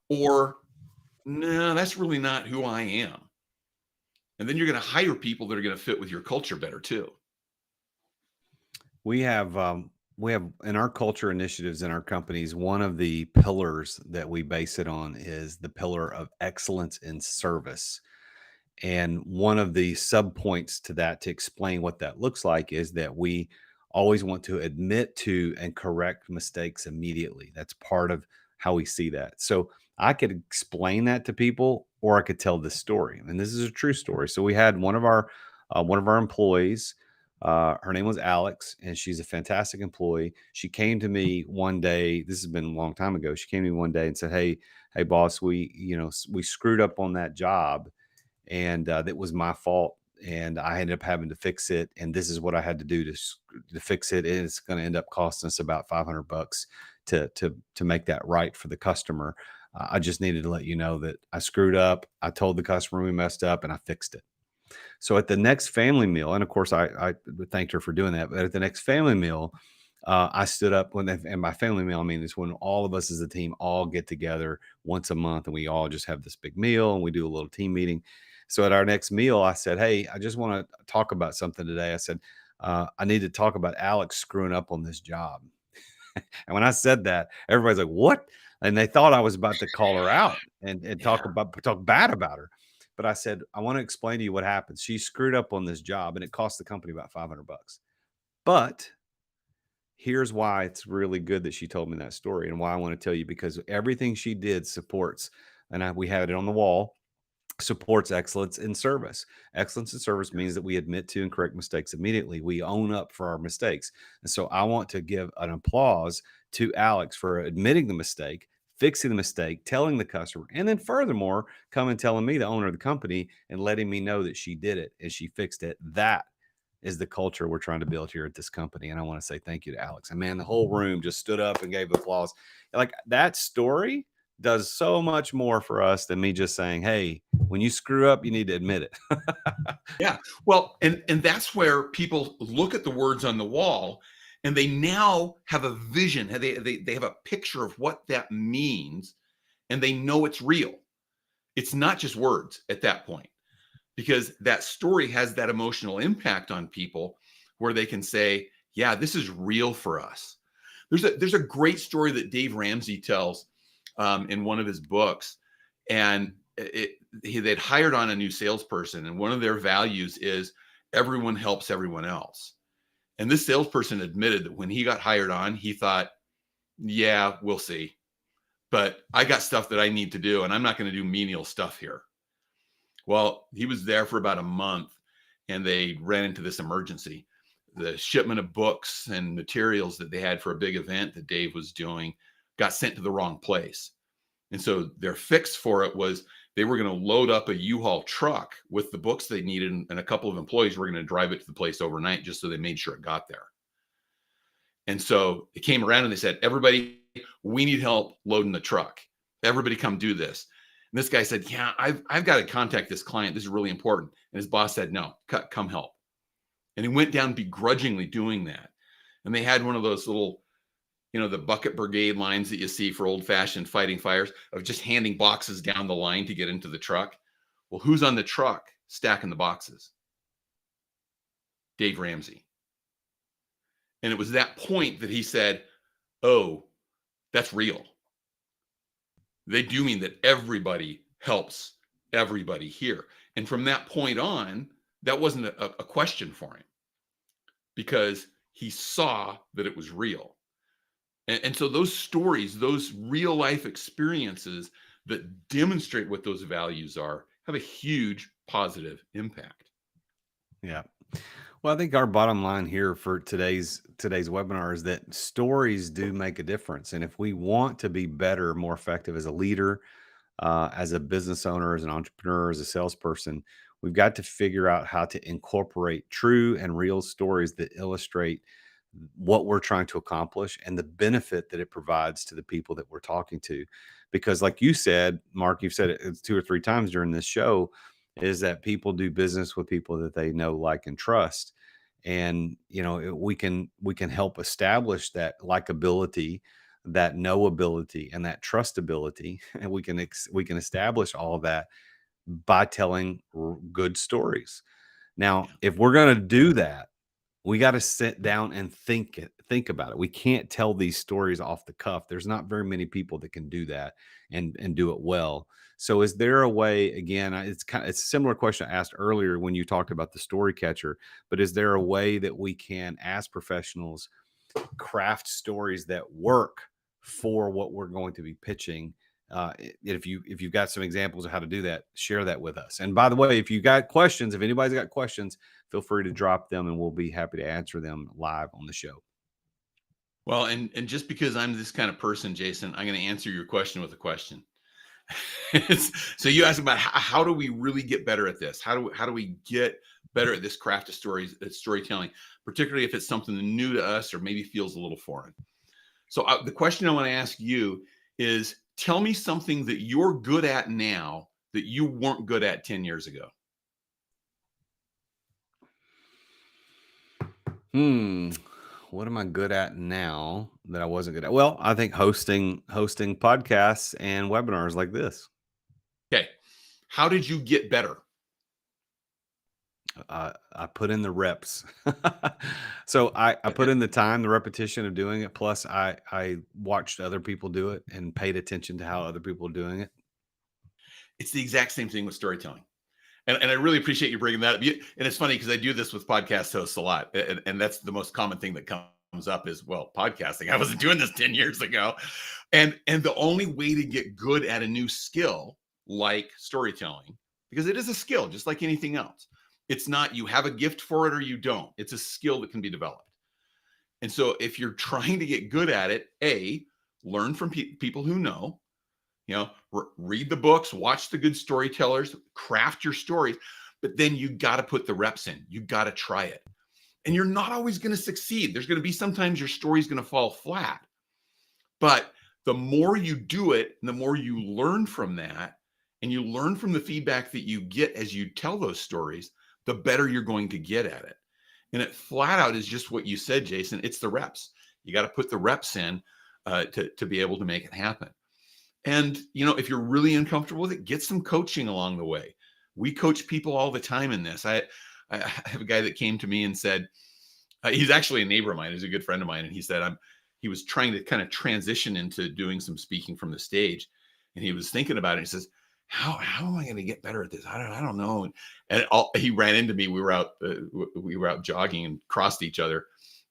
Or, no, that's really not who I am. And then you're going to hire people that are going to fit with your culture better too. We have in our culture initiatives in our companies, one of the pillars that we base it on is the pillar of excellence in service. And one of the sub points to that, to explain what that looks like, is that we always want to admit to and correct mistakes immediately. That's part of how we see that. So I could explain that to people, or I could tell this story. And this is a true story. So we had one of our employees. Her name was Alex, and she's a fantastic employee. She came to me one day. This has been a long time ago. She came to me one day and said, "Hey, boss, we screwed up on that job, and that was my fault. And I ended up having to fix it. And this is what I had to do to fix it. And it's going to end up costing us about $500 to make that right for the customer. I just needed to let you know that I screwed up. I told the customer we messed up and I fixed it. So at the next family meal, and of course I thanked her for doing that. But at the next family meal, I stood up and by family meal, I mean, it's when all of us as a team all get together once a month and we all just have this big meal and we do a little team meeting. So at our next meal, I said, "Hey, I just want to talk about something today." I said, "I need to talk about Alex screwing up on this job." And when I said that, everybody's like, "What?" And they thought I was about to call her Yeah. out and Yeah. talk bad about her. But I said, "I want to explain to you what happened. She screwed up on this job and it cost the company about $500. But here's why it's really good that she told me that story and why I want to tell you because everything she did supports, and we had it on the wall, supports excellence in service. Excellence in service means that we admit to and correct mistakes immediately. We own up for our mistakes. And so I want to give an applause to Alex for admitting the mistake, fixing the mistake, telling the customer, and then furthermore, coming telling me, the owner of the company, and letting me know that she did it and she fixed it. That is the culture we're trying to build here at this company. And I want to say thank you to Alex. And man, the whole room just stood up and gave applause. Like that story does so much more for us than me just saying, "Hey, when you screw up, you need to admit it." Yeah. Well, and that's where people look at the words on the wall and they now have a vision. They have a picture of what that means and they know it's real. It's not just words at that point because that story has that emotional impact on people where they can say, yeah, this is real for us. There's a great story that Dave Ramsey tells in one of his books, and they'd hired on a new salesperson, and one of their values is everyone helps everyone else. And this salesperson admitted that when he got hired on, he thought, yeah, we'll see. But I got stuff that I need to do, and I'm not going to do menial stuff here. Well, he was there for about a month, and they ran into this emergency. The shipment of books and materials that they had for a big event that Dave was doing got sent to the wrong place. And so their fix for it was they were going to load up a U-Haul truck with the books they needed, and a couple of employees were going to drive it to the place overnight just so they made sure it got there. And so it came around and they said, everybody, we need help loading the truck. Everybody come do this. And this guy said, yeah, I've got to contact this client. This is really important. And his boss said, no, come help. And he went down begrudgingly doing that. And they had one of those little, the bucket brigade lines that you see for old fashioned fighting fires of just handing boxes down the line to get into the truck. Well, who's on the truck stacking the boxes? Dave Ramsey. And it was that point that he said, oh, that's real. They do mean that everybody helps everybody here. And from that point on, that wasn't a question for him because he saw that it was real. And so those stories, those real life experiences that demonstrate what those values are, have a huge positive impact. Yeah. Well, I think our bottom line here for today's webinar is that stories do make a difference. And if we want to be better, more effective as a leader, as a business owner, as an entrepreneur, as a salesperson, we've got to figure out how to incorporate true and real stories that illustrate what we're trying to accomplish and the benefit that it provides to the people that we're talking to. Because, like you said, Mark, you've said it 2 or 3 times during this show, is that people do business with people that they know, like, and trust. And we can help establish that likability, that knowability, and that trustability, and we can establish all of that by telling good stories. Now, if we're going to do that, we got to sit down and think about it. We can't tell these stories off the cuff. There's not very many people that can do that and do it well. So is there a way, again, it's a similar question I asked earlier when you talked about the story catcher, but is there a way that we can, as professionals, craft stories that work for what we're going to be pitching? If you've got some examples of how to do that, share that with us. And by the way, if you got questions, if anybody's got questions, feel free to drop them and we'll be happy to answer them live on the show. Well, and just because I'm this kind of person, Jason, I'm going to answer your question with a question. So you asked about how do we really get better at this? How do we get better at this craft of storytelling, particularly if it's something new to us or maybe feels a little foreign. So the question I want to ask you is, tell me something that you're good at now that you weren't good at 10 years ago. What am I good at now that I wasn't good at? Well, I think hosting podcasts and webinars like this. Okay. How did you get better? I put in the reps. So I put in the time, the repetition of doing it. Plus, I watched other people do it and paid attention to how other people are doing it. It's the exact same thing with storytelling. And I really appreciate you bringing that up. And it's funny because I do this with podcast hosts a lot. And that's the most common thing that comes up is, well, podcasting. I wasn't doing this 10 years ago. And the only way to get good at a new skill like storytelling, because it is a skill, just like anything else. It's not you have a gift for it or you don't. It's a skill that can be developed. And so if you're trying to get good at it, learn from people who know, read the books, watch the good storytellers, craft your stories, but then you got to put the reps in. You got to try it. And you're not always going to succeed. There's going to be sometimes your story's going to fall flat. But the more you do it, and the more you learn from that, and you learn from the feedback that you get as you tell those stories, the better you're going to get at it. And it flat out is just what you said, Jason. It's the reps. You got to put the reps in to be able to make it happen. And, if you're really uncomfortable with it, get some coaching along the way. We coach people all the time in this. I have a guy that came to me and said, he's actually a neighbor of mine, he's a good friend of mine. And he said, he was trying to kind of transition into doing some speaking from the stage. And he was thinking about it. He says, how am I going to get better at this? I don't know. And he ran into me. We were out jogging and crossed each other.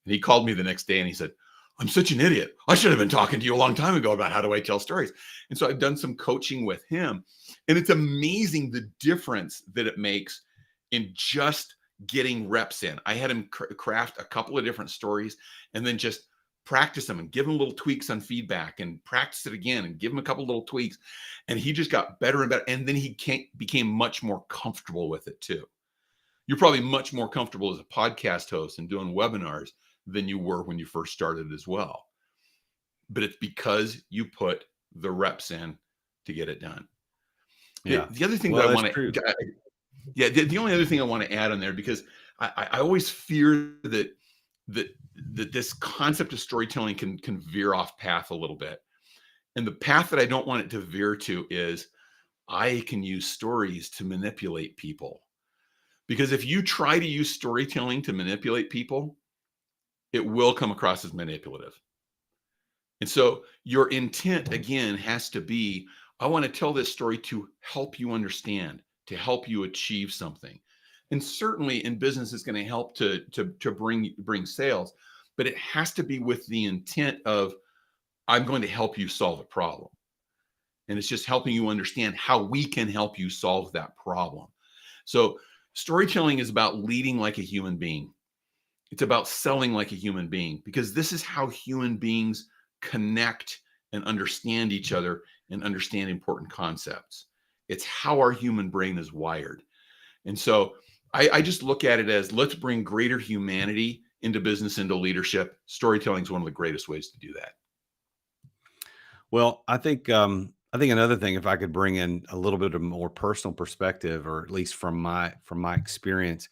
And he called me the next day and he said, I'm such an idiot. I should have been talking to you a long time ago about how do I tell stories. And so I've done some coaching with him. And it's amazing the difference that it makes in just getting reps in. I had him craft a couple of different stories and then just practice them and give him little tweaks on feedback and practice it again and give him a couple little tweaks. And he just got better and better. And then he became much more comfortable with it too. You're probably much more comfortable as a podcast host and doing webinars than you were when you first started as well. But it's because you put the reps in to get it done. Yeah. The other thing that I want to, the only other thing I want to add on there, because I always fear that this concept of storytelling can veer off path a little bit. And the path that I don't want it to veer to is I can use stories to manipulate people. Because if you try to use storytelling to manipulate people, it will come across as manipulative. And so your intent, again, has to be, I want to tell this story to help you understand, to help you achieve something. And certainly in business, it's going to help to bring sales, but it has to be with the intent of, I'm going to help you solve a problem. And it's just helping you understand how we can help you solve that problem. So storytelling is about leading like a human being. It's about selling like a human being, because this is how human beings connect and understand each other and understand important concepts. It's how our human brain is wired. And so I just look at it as, let's bring greater humanity into business, into leadership. Storytelling is one of the greatest ways to do that. Well, I think another thing, if I could bring in a little bit of more personal perspective, or at least from my experience,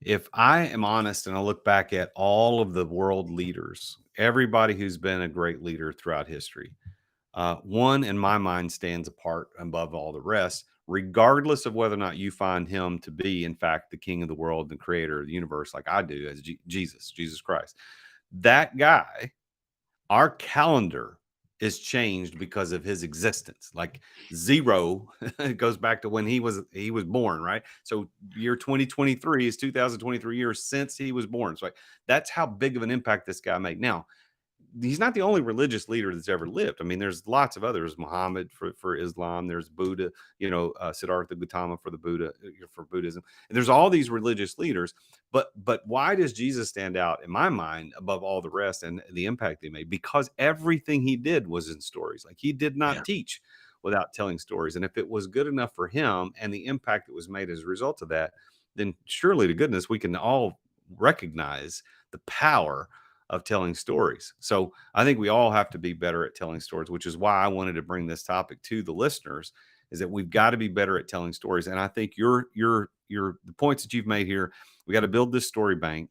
if I am honest and I look back at all of the world leaders, everybody who's been a great leader throughout history, one in my mind stands apart above all the rest, regardless of whether or not you find him to be, in fact, the king of the world, the creator of the universe, like I do, as Jesus Christ. That guy, our calendar is changed because of his existence. Like zero, it goes back to when he was born, right? So year 2023 is 2023 years since he was born. So like, that's how big of an impact this guy made. Now, he's not the only religious leader that's ever lived. I mean, there's lots of others. Muhammad for Islam. There's Buddha. Siddhartha Gautama for the for Buddhism. And there's all these religious leaders. But why does Jesus stand out in my mind above all the rest and the impact he made? Because everything he did was in stories. Like he did not teach without telling stories. And if it was good enough for him and the impact that was made as a result of that, then surely to goodness, we can all recognize the power of telling stories. So I think we all have to be better at telling stories, which is why I wanted to bring this topic to the listeners, is that we've got to be better at telling stories. And I think the points that you've made here, we got to build this story bank.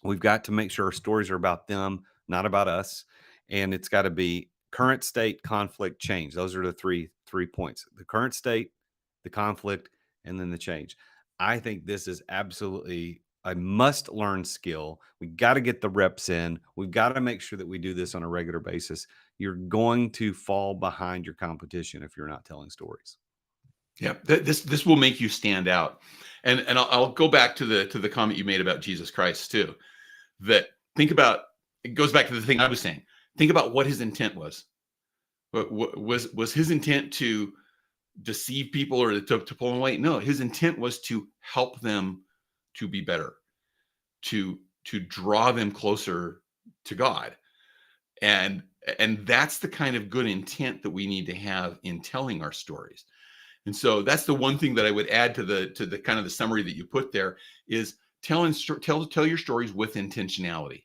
We've got to make sure our stories are about them, not about us. And it's got to be current state, conflict, change. Those are the three points: the current state, the conflict, and then the change. I think this is absolutely a must learn skill. We got to get the reps in. We've got to make sure that we do this on a regular basis. You're going to fall behind your competition if you're not telling stories. Yeah, this will make you stand out. And I'll go back to the comment you made about Jesus Christ too. That think about, it goes back to the thing I was saying. Think about what his intent was. Was his intent to deceive people or to pull them away? No, his intent was to help them to be better, to draw them closer to God. And that's the kind of good intent that we need to have in telling our stories. And so that's the one thing that I would add to the kind of the summary that you put there is tell your stories with intentionality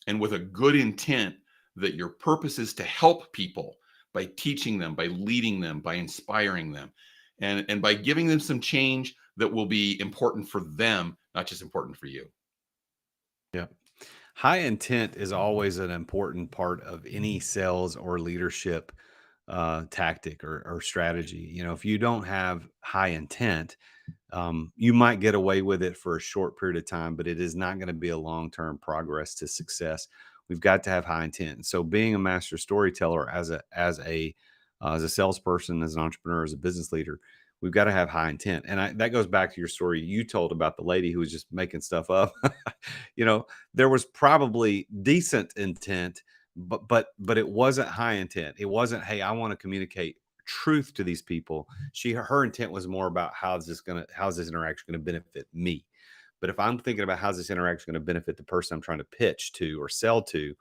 and with a good intent, that your purpose is to help people by teaching them, by leading them, by inspiring them, and by giving them some change that will be important for them, not just important for you. Yeah. High intent is always an important part of any sales or leadership tactic or strategy. You know, if you don't have high intent, you might get away with it for a short period of time, but it is not going to be a long-term progress to success. We've got to have high intent. So being a master storyteller as a salesperson, as an entrepreneur, as a business leader, we've got to have high intent. And that goes back to your story you told about the lady who was just making stuff up. You know, there was probably decent intent, but it wasn't high intent. It wasn't, hey, I want to communicate truth to these people. Her intent was more about how's this interaction going to benefit me. But if I'm thinking about how's this interaction going to benefit the person I'm trying to pitch to or sell to,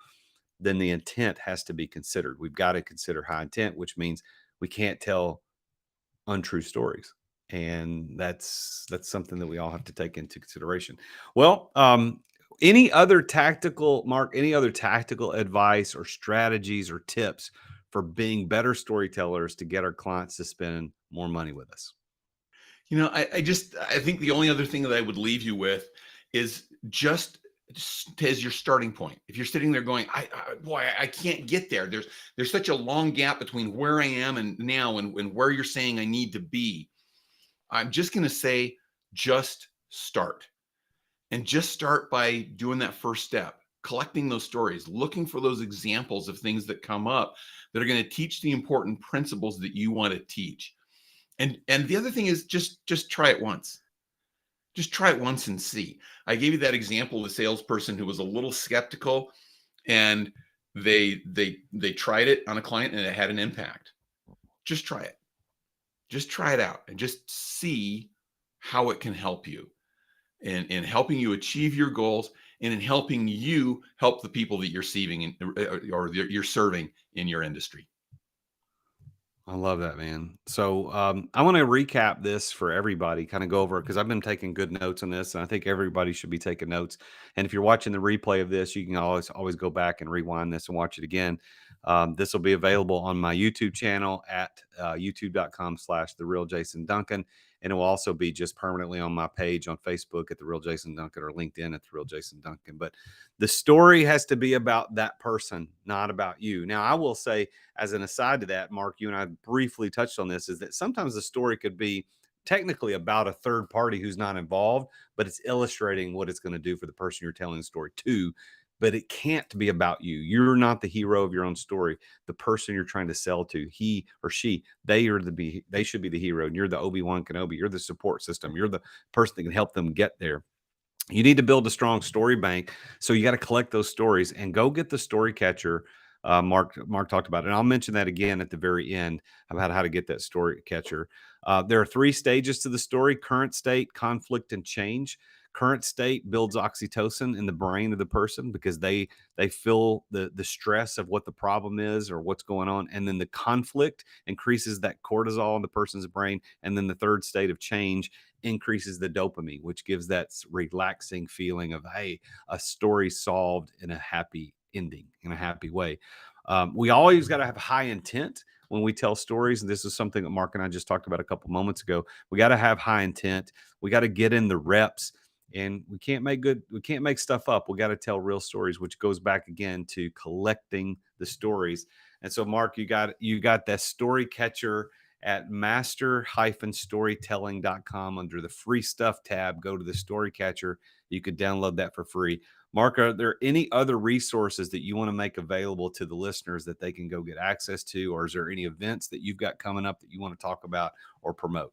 then the intent has to be considered. We've got to consider high intent, which means we can't tell untrue stories. And that's something that we all have to take into consideration. Well, any other tactical advice or strategies or tips for being better storytellers to get our clients to spend more money with us? You know, I think the only other thing that I would leave you with is just as your starting point. If you're sitting there going, I can't get there. There's such a long gap between where I am and now and where you're saying I need to be. I'm just going to say, just start. And just start by doing that first step, collecting those stories, looking for those examples of things that come up that are going to teach the important principles that you want to teach. And the other thing is just try it once. Just try it once and see. I gave you that example of a salesperson who was a little skeptical, and they tried it on a client and it had an impact. Just try it. Just try it out and just see how it can help you in helping you achieve your goals and in helping you help the people that you're serving or you're serving in your industry. I love that, man. So I want to recap this for everybody, kind of go over it because I've been taking good notes on this, and I think everybody should be taking notes. And if you're watching the replay of this, you can always go back and rewind this and watch it again. This will be available on my YouTube channel at youtube.com/The Real Jason Duncan. And it will also be just permanently on my page on Facebook at The Real Jason Duncan or LinkedIn at The Real Jason Duncan. But the story has to be about that person, not about you. Now, I will say, as an aside to that, Mark, you and I briefly touched on this, is that sometimes the story could be technically about a third party who's not involved, but it's illustrating what it's going to do for the person you're telling the story to. But it can't be about you. You're not the hero of your own story. The person you're trying to sell to, he or she, they should be the hero. And you're the Obi-Wan Kenobi. You're the support system. You're the person that can help them get there. You need to build a strong story bank. So you got to collect those stories and go get the story catcher. Mark talked about it. And I'll mention that again at the very end about how to get that story catcher. There are 3 stages to the story: current state, conflict, and change. Current state builds oxytocin in the brain of the person because they feel the stress of what the problem is or what's going on, and then the conflict increases that cortisol in the person's brain, and then the third state of change increases the dopamine, which gives that relaxing feeling of, hey, a story solved in a happy ending, in a happy way. We always got to have high intent when we tell stories, and this is something that Mark and I just talked about a couple moments ago. We got to have high intent. We got to get in the reps, and we can't make stuff up. We got to tell real stories, which goes back again to collecting the stories. And so, Mark, you got that story catcher at master-storytelling.com under the free stuff tab. Go to the story catcher. You could download that for free. Mark, are there any other resources that you want to make available to the listeners that they can go get access to? Or is there any events that you've got coming up that you want to talk about or promote?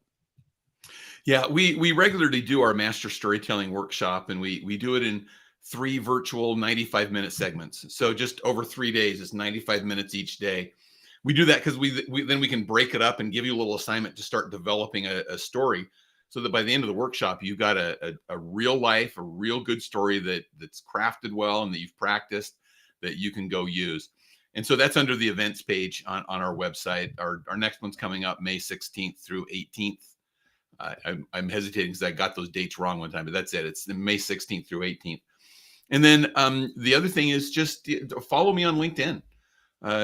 Yeah, we regularly do our master storytelling workshop, and we do it in 3 virtual 95-minute segments. So just over 3 days, it's 95 minutes each day. We do that because then we can break it up and give you a little assignment to start developing a story, so that by the end of the workshop, you got a real life, a real good story that's crafted well and that you've practiced, that you can go use. And so that's under the events page on our website. Our next one's coming up May 16th through 18th. I'm hesitating because I got those dates wrong one time, but that's it. It's May 16th through 18th. And then the other thing is just follow me on LinkedIn.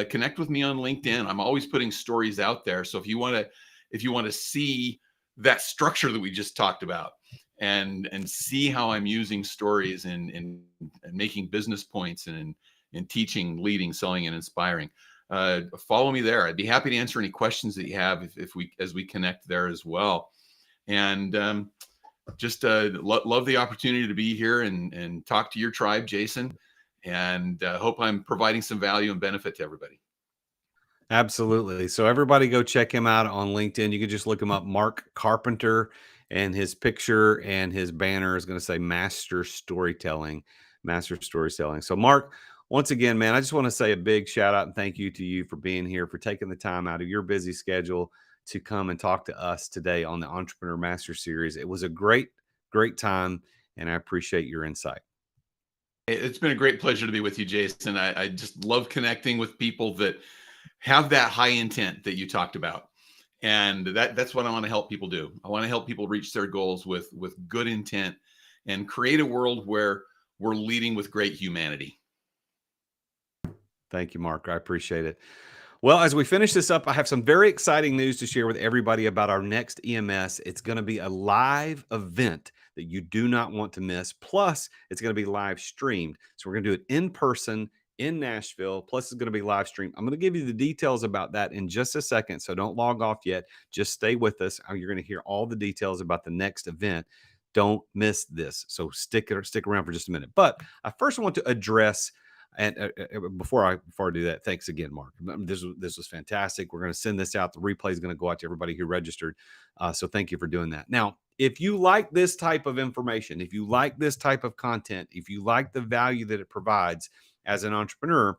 Connect with me on LinkedIn. I'm always putting stories out there. So if you want to see that structure that we just talked about, and see how I'm using stories and making business points and teaching, leading, selling, and inspiring, follow me there. I'd be happy to answer any questions that you have as we connect there as well. And just love the opportunity to be here and talk to your tribe, Jason, and hope I'm providing some value and benefit to everybody. Absolutely. So everybody go check him out on LinkedIn. You can just look him up, Mark Carpenter, and his picture and his banner is going to say Master Storytelling, Master Storytelling. So Mark, once again, man, I just want to say a big shout out and thank you to you for being here, for taking the time out of your busy schedule to come and talk to us today on the Entrepreneur Master Series. It was a great time, and I appreciate your insight. It's been a great pleasure to be with you, Jason. I just love connecting with people that have that high intent that you talked about. And that's what I want to help people do. I want to help people reach their goals with good intent and create a world where we're leading with great humanity. Thank you, Mark. I appreciate it. Well, as we finish this up, I have some very exciting news to share with everybody about our next EMS. It's going to be a live event that you do not want to miss. Plus, it's going to be live streamed. So we're going to do it in person in Nashville. Plus, it's going to be live streamed. I'm going to give you the details about that in just a second. So don't log off yet. Just stay with us. You're going to hear all the details about the next event. Don't miss this. So stick around for just a minute. But I first want to address, and before I do that, thanks again, Mark. This was fantastic. We're going to send this out. The replay is going to go out to everybody who registered. So thank you for doing that. Now, if you like this type of information, if you like this type of content, if you like the value that it provides as an entrepreneur,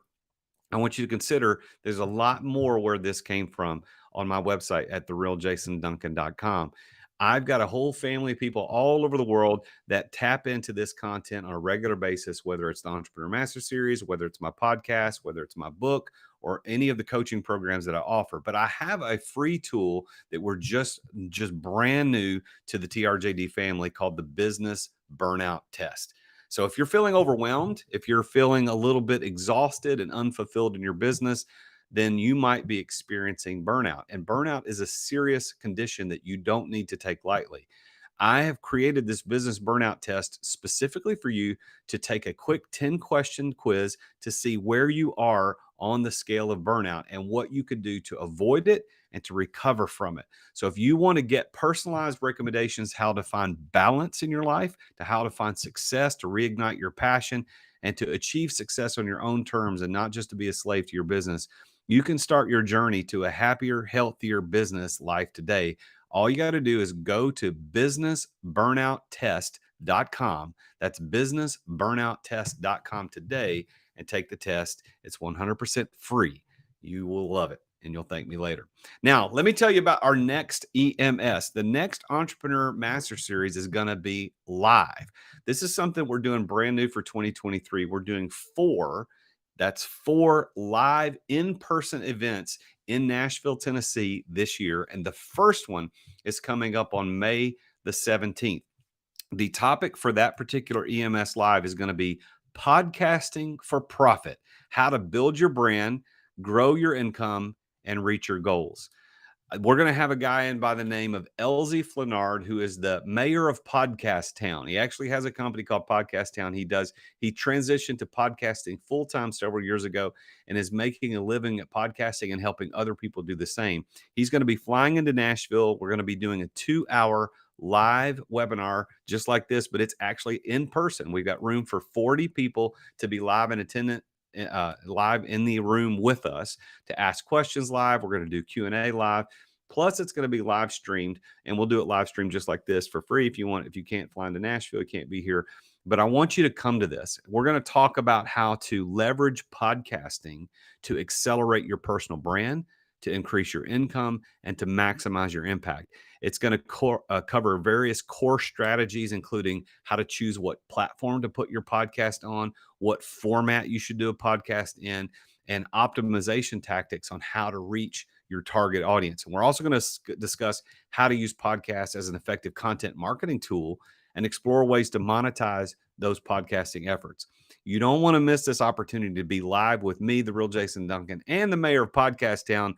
I want you to consider there's a lot more where this came from on my website at therealjasonduncan.com. I've got a whole family of people all over the world that tap into this content on a regular basis, whether it's the Entrepreneur Master Series, whether it's my podcast, whether it's my book, or any of the coaching programs that I offer. But I have a free tool that we're just brand new to the TRJD family called the Business Burnout Test. So if you're feeling overwhelmed, if you're feeling a little bit exhausted and unfulfilled in your business, then you might be experiencing burnout. And burnout is a serious condition that you don't need to take lightly. I have created this business burnout test specifically for you to take a quick 10-question quiz to see where you are on the scale of burnout and what you could do to avoid it and to recover from it. So if you want to get personalized recommendations, how to find balance in your life, to how to find success, to reignite your passion, and to achieve success on your own terms and not just to be a slave to your business, you can start your journey to a happier, healthier business life today. All you got to do is go to businessburnouttest.com. That's businessburnouttest.com today and take the test. It's 100% free. You will love it. and you'll thank me later. Now, let me tell you about our next EMS. The next Entrepreneur Master Series is going to be live. This is something we're doing brand new for 2023. We're doing four live in-person events in Nashville, Tennessee this year. And the first one is coming up on May the 17th. The topic for that particular EMS Live is going to be podcasting for profit, how to build your brand, grow your income, and reach your goals. We're going to have a guy in by the name of Elzie Flanard, who is the mayor of Podcast Town. He actually has a company called Podcast Town. He transitioned to podcasting full-time several years ago and is making a living at podcasting and helping other people do the same. He's going to be flying into Nashville. We're going to be doing a 2-hour live webinar just like this, but it's actually in person. We've got room for 40 people to be live in attendance. Live in the room with us to ask questions live. We're going to do Q&A live. Plus, it's going to be live streamed, and we'll do it live streamed just like this for free if you want. If you can't fly into Nashville, you can't be here. But I want you to come to this. We're going to talk about how to leverage podcasting to accelerate your personal brand, to increase your income, and to maximize your impact. It's going to cover various core strategies, including how to choose what platform to put your podcast on, what format you should do a podcast in, and optimization tactics on how to reach your target audience. And we're also going to discuss how to use podcasts as an effective content marketing tool and explore ways to monetize those podcasting efforts. You don't want to miss this opportunity to be live with me, the real Jason Duncan, and the mayor of Podcast Town,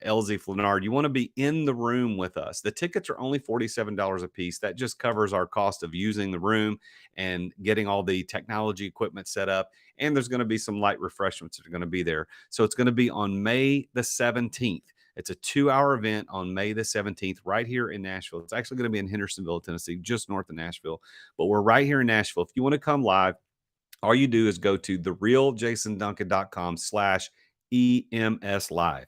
Elzie Flanard. You want to be in the room with us. The tickets are only $47 a piece. That just covers our cost of using the room and getting all the technology equipment set up. And there's going to be some light refreshments that are going to be there. So it's going to be on May the 17th. It's a 2-hour event on May the 17th right here in Nashville. It's actually going to be in Hendersonville, Tennessee, just north of Nashville. But we're right here in Nashville. If you want to come live, all you do is go to therealjasonduncan.com/EMS live.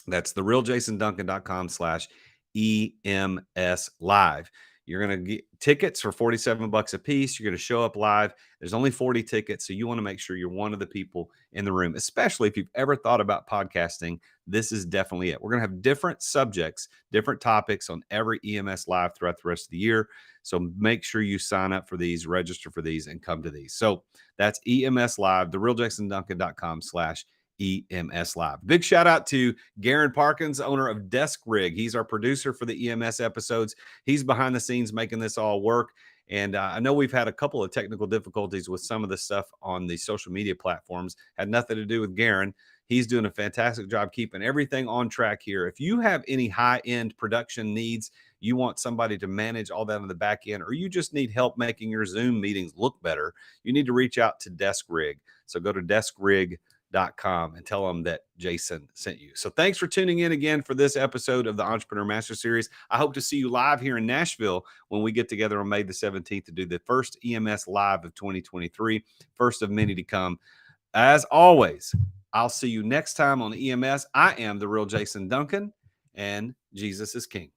That's therealjasonduncan.com/EMS live. You're going to get tickets for $47 a piece. You're going to show up live. There's only 40 tickets. So you want to make sure you're one of the people in the room, especially if you've ever thought about podcasting. This is definitely it. We're going to have different subjects, different topics on every EMS live throughout the rest of the year. So make sure you sign up for these, register for these, and come to these. So that's EMS live, therealjasonduncan.com/EMS live. Big shout out to Garen Parkins, owner of Desk Rig. He's our producer for the EMS episodes. He's behind the scenes making this all work. And I know we've had a couple of technical difficulties with some of the stuff on the social media platforms. Had nothing to do with Garen. He's doing a fantastic job keeping everything on track here. If you have any high-end production needs, you want somebody to manage all that on the back end, or you just need help making your Zoom meetings look better, you need to reach out to Desk Rig. So go to deskrig.com and tell them that Jason sent you. So thanks for tuning in again for this episode of the Entrepreneur Master Series. I hope to see you live here in Nashville when we get together on May the 17th to do the first EMS Live of 2023, first of many to come. As always, I'll see you next time on EMS. I am the real Jason Duncan, and Jesus is King.